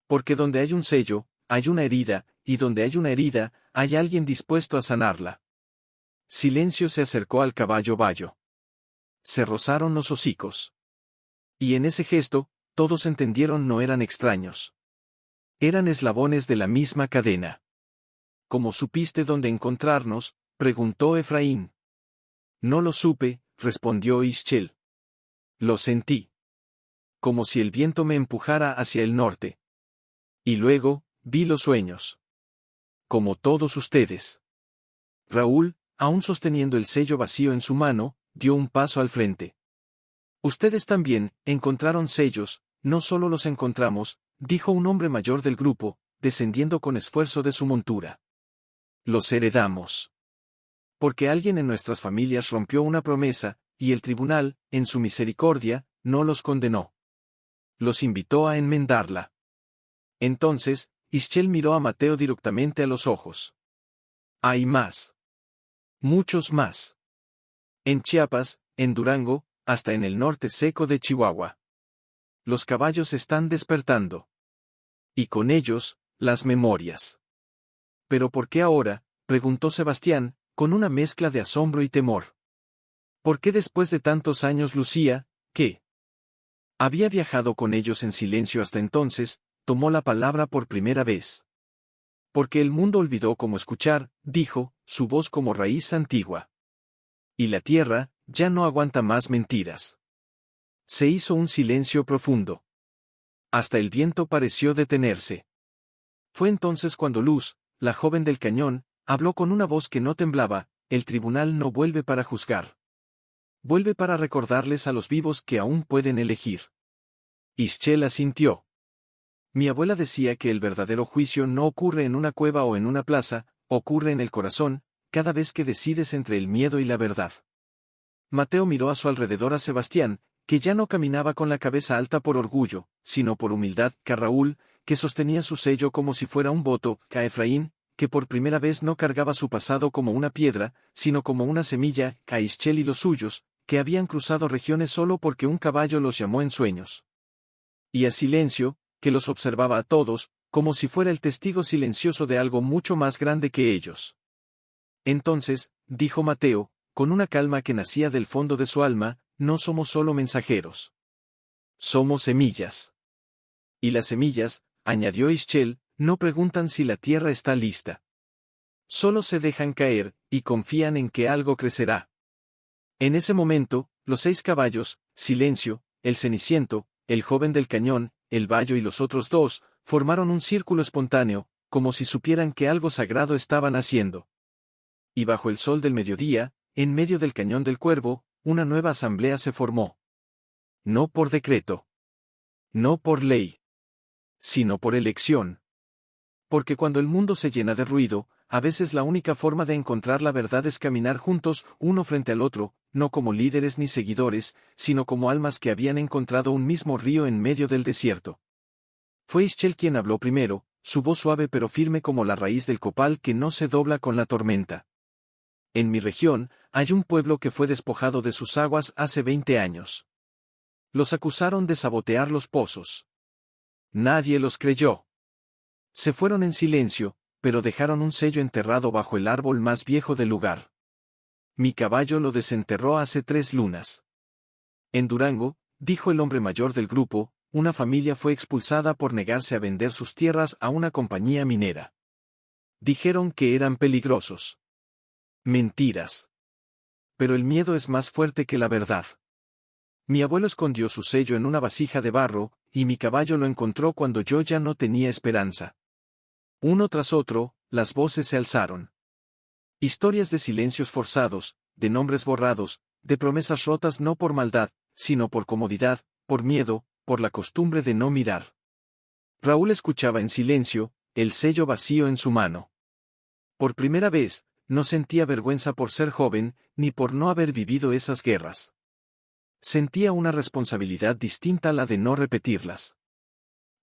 Porque donde hay un sello, hay una herida, y donde hay una herida, hay alguien dispuesto a sanarla. Silencio se acercó al caballo bayo. Se rozaron los hocicos. Y en ese gesto, todos entendieron no eran extraños. Eran eslabones de la misma cadena. ¿Cómo supiste dónde encontrarnos?, preguntó Efraín. No lo supe, respondió Ischel. Lo sentí. Como si el viento me empujara hacia el norte. Y luego, vi los sueños. Como todos ustedes. Raúl, aún sosteniendo el sello vacío en su mano, dio un paso al frente. Ustedes también encontraron sellos, no solo los encontramos, dijo un hombre mayor del grupo, descendiendo con esfuerzo de su montura. Los heredamos. Porque alguien en nuestras familias rompió una promesa, y el tribunal, en su misericordia, no los condenó. Los invitó a enmendarla. Entonces, Ischel miró a Mateo directamente a los ojos. Hay más. Muchos más. En Chiapas, en Durango, hasta en el norte seco de Chihuahua. Los caballos están despertando. Y con ellos, las memorias. ¿Pero por qué ahora?, preguntó Sebastián, con una mezcla de asombro y temor. ¿Por qué después de tantos años Lucía, que había viajado con ellos en silencio hasta entonces, tomó la palabra por primera vez? Porque el mundo olvidó cómo escuchar, dijo, su voz como raíz antigua. Y la tierra, ya no aguanta más mentiras. Se hizo un silencio profundo. Hasta el viento pareció detenerse. Fue entonces cuando Luz, la joven del cañón, habló con una voz que no temblaba: el tribunal no vuelve para juzgar. Vuelve para recordarles a los vivos que aún pueden elegir. Ischel asintió. Mi abuela decía que el verdadero juicio no ocurre en una cueva o en una plaza, ocurre en el corazón, cada vez que decides entre el miedo y la verdad. Mateo miró a su alrededor a Sebastián, que ya no caminaba con la cabeza alta por orgullo, sino por humildad, a Raúl, que sostenía su sello como si fuera un voto, a Efraín, que por primera vez no cargaba su pasado como una piedra, sino como una semilla, a Ischel y los suyos, que habían cruzado regiones solo porque un caballo los llamó en sueños. Y a Silencio, que los observaba a todos, como si fuera el testigo silencioso de algo mucho más grande que ellos. Entonces, dijo Mateo, con una calma que nacía del fondo de su alma, no somos solo mensajeros. Somos semillas. Y las semillas, añadió Ischel, no preguntan si la tierra está lista. Solo se dejan caer, y confían en que algo crecerá. En ese momento, los 6 caballos, Silencio, el Ceniciento, el joven del cañón, el Bayo y los otros 2, formaron un círculo espontáneo, como si supieran que algo sagrado estaban haciendo. Y bajo el sol del mediodía, en medio del cañón del Cuervo, una nueva asamblea se formó. No por decreto. No por ley. Sino por elección. Porque cuando el mundo se llena de ruido, a veces la única forma de encontrar la verdad es caminar juntos, uno frente al otro, no como líderes ni seguidores, sino como almas que habían encontrado un mismo río en medio del desierto. Fue Ischel quien habló primero, su voz suave pero firme como la raíz del copal que no se dobla con la tormenta. En mi región, hay un pueblo que fue despojado de sus aguas hace 20 años. Los acusaron de sabotear los pozos. Nadie los creyó. Se fueron en silencio, pero dejaron un sello enterrado bajo el árbol más viejo del lugar. Mi caballo lo desenterró hace 3 lunas. En Durango, dijo el hombre mayor del grupo, una familia fue expulsada por negarse a vender sus tierras a una compañía minera. Dijeron que eran peligrosos. Mentiras. Pero el miedo es más fuerte que la verdad. Mi abuelo escondió su sello en una vasija de barro, y mi caballo lo encontró cuando yo ya no tenía esperanza. Uno tras otro, las voces se alzaron. Historias de silencios forzados, de nombres borrados, de promesas rotas no por maldad, sino por comodidad, por miedo, por la costumbre de no mirar. Raúl escuchaba en silencio, el sello vacío en su mano. Por primera vez, no sentía vergüenza por ser joven, ni por no haber vivido esas guerras. Sentía una responsabilidad distinta a la de no repetirlas.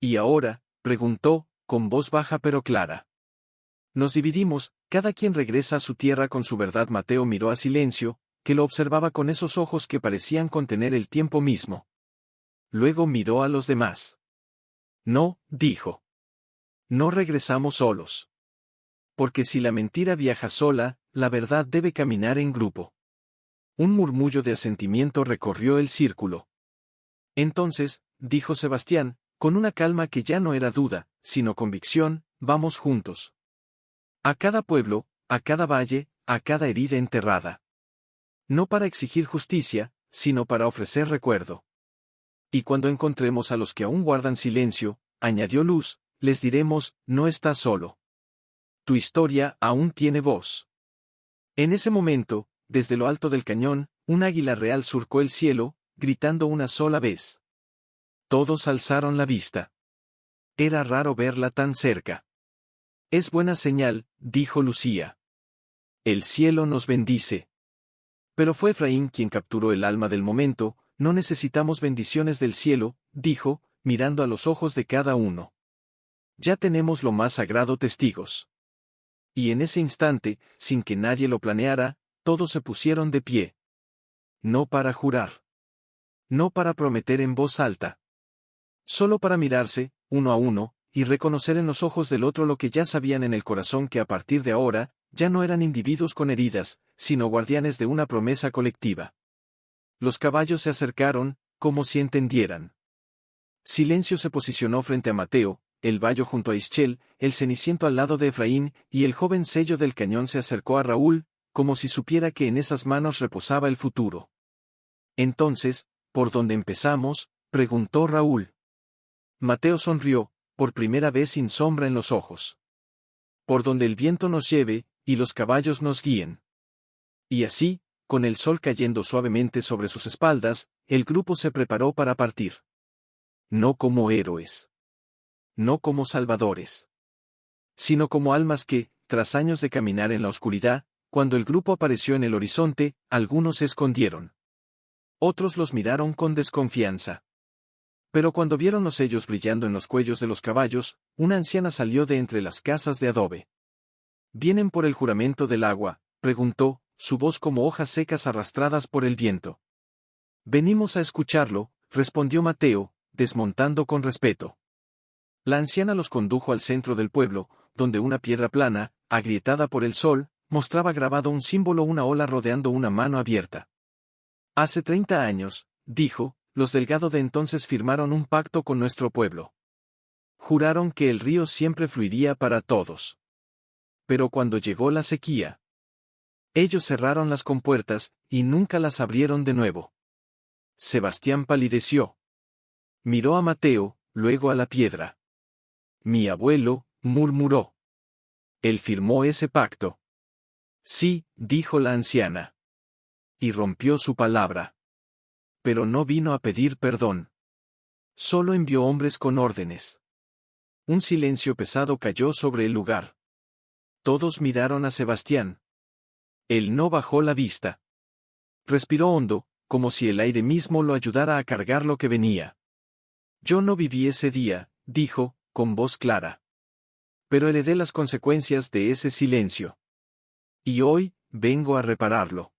¿Y ahora?, preguntó, con voz baja pero clara. Nos dividimos, cada quien regresa a su tierra con su verdad. Mateo miró a Silencio, que lo observaba con esos ojos que parecían contener el tiempo mismo. Luego miró a los demás. No, dijo. No regresamos solos. Porque si la mentira viaja sola, la verdad debe caminar en grupo. Un murmullo de asentimiento recorrió el círculo. Entonces, dijo Sebastián, con una calma que ya no era duda, sino convicción, vamos juntos. A cada pueblo, a cada valle, a cada herida enterrada. No para exigir justicia, sino para ofrecer recuerdo. Y cuando encontremos a los que aún guardan silencio, añadió Luz, les diremos, no estás solo. Tu historia aún tiene voz. En ese momento, desde lo alto del cañón, un águila real surcó el cielo, gritando una sola vez. Todos alzaron la vista. Era raro verla tan cerca. Es buena señal, dijo Lucía. El cielo nos bendice. Pero fue Efraín quien capturó el alma del momento. No necesitamos bendiciones del cielo, dijo, mirando a los ojos de cada uno. Ya tenemos lo más sagrado, testigos. Y en ese instante, sin que nadie lo planeara, todos se pusieron de pie. No para jurar. No para prometer en voz alta. Solo para mirarse, uno a uno, y reconocer en los ojos del otro lo que ya sabían en el corazón, que a partir de ahora, ya no eran individuos con heridas, sino guardianes de una promesa colectiva. Los caballos se acercaron, como si entendieran. Silencio se posicionó frente a Mateo, el Bayo junto a Ischel, el Ceniciento al lado de Efraín, y el joven Sello del Cañón se acercó a Raúl, como si supiera que en esas manos reposaba el futuro. Entonces, ¿por dónde empezamos?, preguntó Raúl. Mateo sonrió, por primera vez sin sombra en los ojos. Por donde el viento nos lleve, y los caballos nos guíen. Y así, con el sol cayendo suavemente sobre sus espaldas, el grupo se preparó para partir. No como héroes. No como salvadores. Sino como almas que, tras años de caminar en la oscuridad, cuando el grupo apareció en el horizonte, algunos se escondieron. Otros los miraron con desconfianza. Pero cuando vieron los sellos brillando en los cuellos de los caballos, una anciana salió de entre las casas de adobe. ¿Vienen por el juramento del agua?, preguntó, su voz como hojas secas arrastradas por el viento. Venimos a escucharlo, respondió Mateo, desmontando con respeto. La anciana los condujo al centro del pueblo, donde una piedra plana, agrietada por el sol, mostraba grabado un símbolo, una ola rodeando una mano abierta. Hace 30 años, dijo, los Delgado de entonces firmaron un pacto con nuestro pueblo. Juraron que el río siempre fluiría para todos. Pero cuando llegó la sequía, ellos cerraron las compuertas, y nunca las abrieron de nuevo. Sebastián palideció. Miró a Mateo, luego a la piedra. Mi abuelo, murmuró. Él firmó ese pacto. Sí, dijo la anciana. Y rompió su palabra. Pero no vino a pedir perdón. Solo envió hombres con órdenes. Un silencio pesado cayó sobre el lugar. Todos miraron a Sebastián. Él no bajó la vista. Respiró hondo, como si el aire mismo lo ayudara a cargar lo que venía. Yo no viví ese día, dijo, con voz clara. Pero heredé las consecuencias de ese silencio. Y hoy, vengo a repararlo.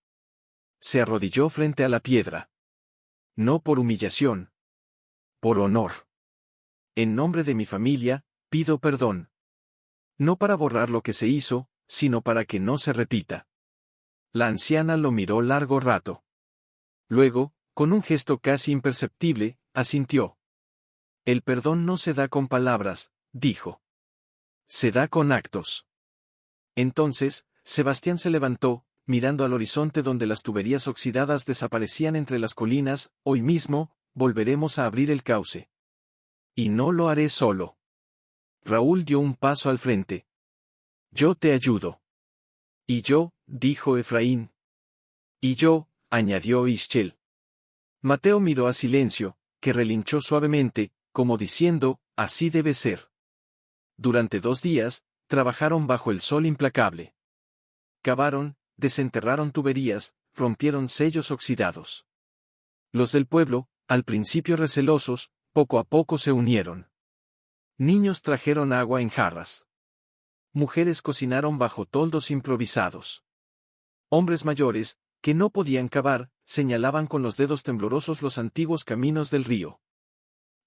Se arrodilló frente a la piedra. No por humillación. Por honor. En nombre de mi familia, pido perdón. No para borrar lo que se hizo, sino para que no se repita. La anciana lo miró largo rato. Luego, con un gesto casi imperceptible, asintió. El perdón no se da con palabras, dijo. Se da con actos. Entonces, Sebastián se levantó, mirando al horizonte donde las tuberías oxidadas desaparecían entre las colinas. Hoy mismo, volveremos a abrir el cauce. Y no lo haré solo. Raúl dio un paso al frente. Yo te ayudo. Y yo, dijo Efraín. Y yo, añadió Ischel. Mateo miró a Silencio, que relinchó suavemente, como diciendo, así debe ser. Durante 2 días, trabajaron bajo el sol implacable. Cavaron, desenterraron tuberías, rompieron sellos oxidados. Los del pueblo, al principio recelosos, poco a poco se unieron. Niños trajeron agua en jarras. Mujeres cocinaron bajo toldos improvisados. Hombres mayores, que no podían cavar, señalaban con los dedos temblorosos los antiguos caminos del río.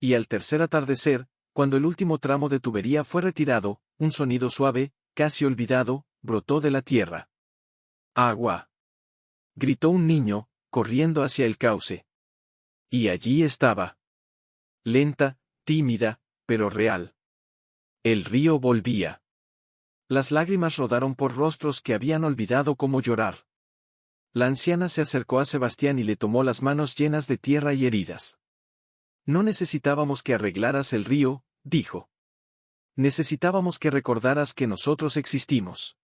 Y al tercer atardecer, cuando el último tramo de tubería fue retirado, un sonido suave, casi olvidado, brotó de la tierra. ¡Agua! Gritó un niño, corriendo hacia el cauce. Y allí estaba. Lenta, tímida, pero real. El río volvía. Las lágrimas rodaron por rostros que habían olvidado cómo llorar. La anciana se acercó a Sebastián y le tomó las manos llenas de tierra y heridas. No necesitábamos que arreglaras el río, dijo. Necesitábamos que recordaras que nosotros existimos.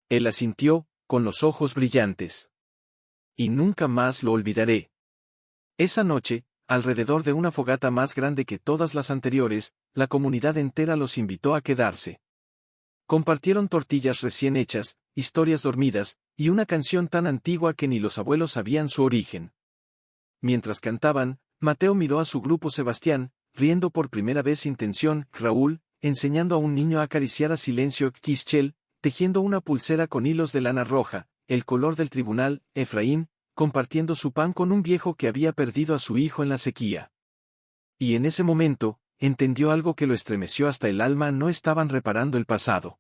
Él asintió, con los ojos brillantes. Y nunca más lo olvidaré. Esa noche, alrededor de una fogata más grande que todas las anteriores, la comunidad entera los invitó a quedarse. Compartieron tortillas recién hechas, historias dormidas, y una canción tan antigua que ni los abuelos sabían su origen. Mientras cantaban, Mateo miró a su grupo Sebastián, riendo por primera vez sin tensión, Raúl, enseñando a un niño a acariciar a silencio, Kischel, tejiendo una pulsera con hilos de lana roja, el color del tribunal, Efraín, compartiendo su pan con un viejo que había perdido a su hijo en la sequía. Y en ese momento, entendió algo que lo estremeció hasta el alma: no estaban reparando el pasado.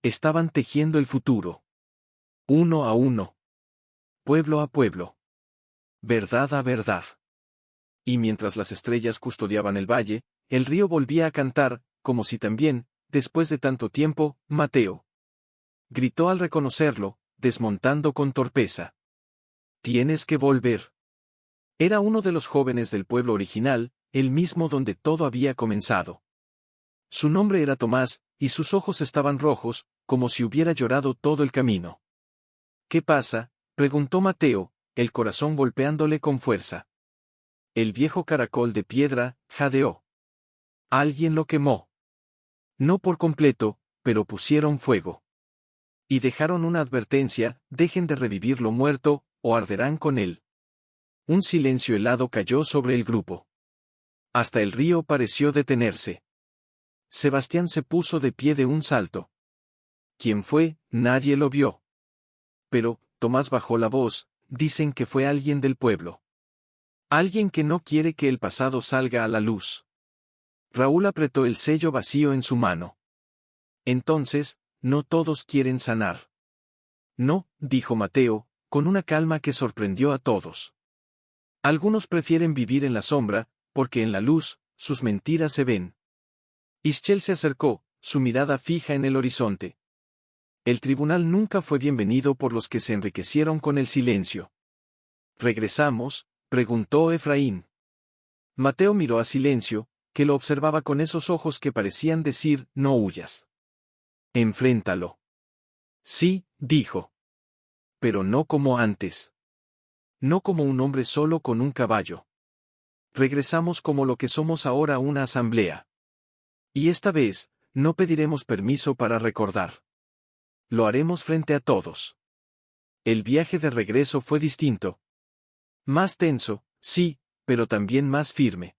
Estaban tejiendo el futuro. Uno a uno. Pueblo a pueblo. Verdad a verdad. Y mientras las estrellas custodiaban el valle, el río volvía a cantar, como si también, después de tanto tiempo, Mateo gritó al reconocerlo, desmontando con torpeza. Tienes que volver. Era uno de los jóvenes del pueblo original, el mismo donde todo había comenzado. Su nombre era Tomás, y sus ojos estaban rojos, como si hubiera llorado todo el camino. ¿Qué pasa?, preguntó Mateo, el corazón golpeándole con fuerza. El viejo caracol de piedra jadeó. Alguien lo quemó. No por completo, pero pusieron fuego. Y dejaron una advertencia: dejen de revivir lo muerto, o arderán con él. Un silencio helado cayó sobre el grupo. Hasta el río pareció detenerse. Sebastián se puso de pie de un salto. ¿Quién fue? Nadie lo vio. Pero, Tomás bajó la voz: dicen que fue alguien del pueblo. Alguien que no quiere que el pasado salga a la luz. Raúl apretó el sello vacío en su mano. Entonces, no todos quieren sanar. No, dijo Mateo, con una calma que sorprendió a todos. Algunos prefieren vivir en la sombra, porque en la luz, sus mentiras se ven. Ischel se acercó, su mirada fija en el horizonte. El tribunal nunca fue bienvenido por los que se enriquecieron con el silencio. ¿Regresamos?, preguntó Efraín. Mateo miró a Silencio, que lo observaba con esos ojos que parecían decir: no huyas. Enfréntalo. Sí, dijo. Pero no como antes. No como un hombre solo con un caballo. Regresamos como lo que somos ahora: una asamblea. Y esta vez, no pediremos permiso para recordar. Lo haremos frente a todos. El viaje de regreso fue distinto. Más tenso, sí, pero también más firme.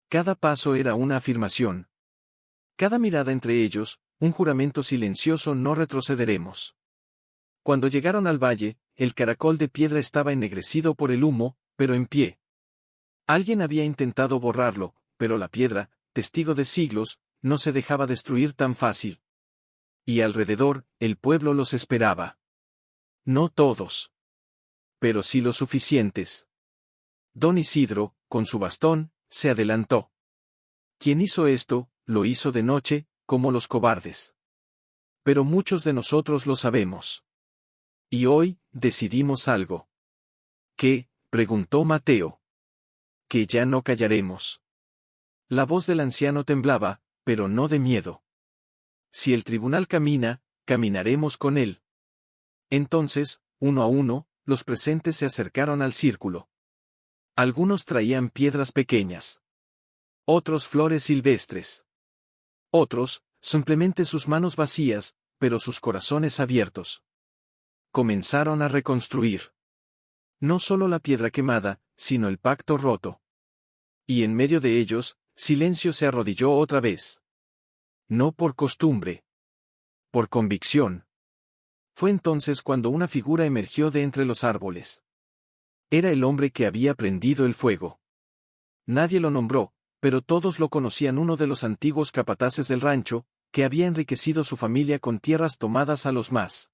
Cada paso era una afirmación. Cada mirada entre ellos, un juramento silencioso: no retrocederemos. Cuando llegaron al valle, el caracol de piedra estaba ennegrecido por el humo, pero en pie. Alguien había intentado borrarlo, pero la piedra, testigo de siglos, no se dejaba destruir tan fácil. Y alrededor, el pueblo los esperaba. No todos. Pero sí los suficientes. Don Isidro, con su bastón, se adelantó. Quien hizo esto, lo hizo de noche, como los cobardes. Pero muchos de nosotros lo sabemos. Y hoy, decidimos algo. ¿Qué?, preguntó Mateo. Que ya no callaremos. La voz del anciano temblaba, pero no de miedo. Si el tribunal camina, caminaremos con él. Entonces, uno a uno, los presentes se acercaron al círculo. Algunos traían piedras pequeñas. Otros flores silvestres. Otros, simplemente sus manos vacías, pero sus corazones abiertos. Comenzaron a reconstruir. No solo la piedra quemada, sino el pacto roto. Y en medio de ellos, Silencio se arrodilló otra vez. No por costumbre. Por convicción. Fue entonces cuando una figura emergió de entre los árboles. Era el hombre que había prendido el fuego. Nadie lo nombró, pero todos lo conocían, uno de los antiguos capataces del rancho, que había enriquecido su familia con tierras tomadas a los más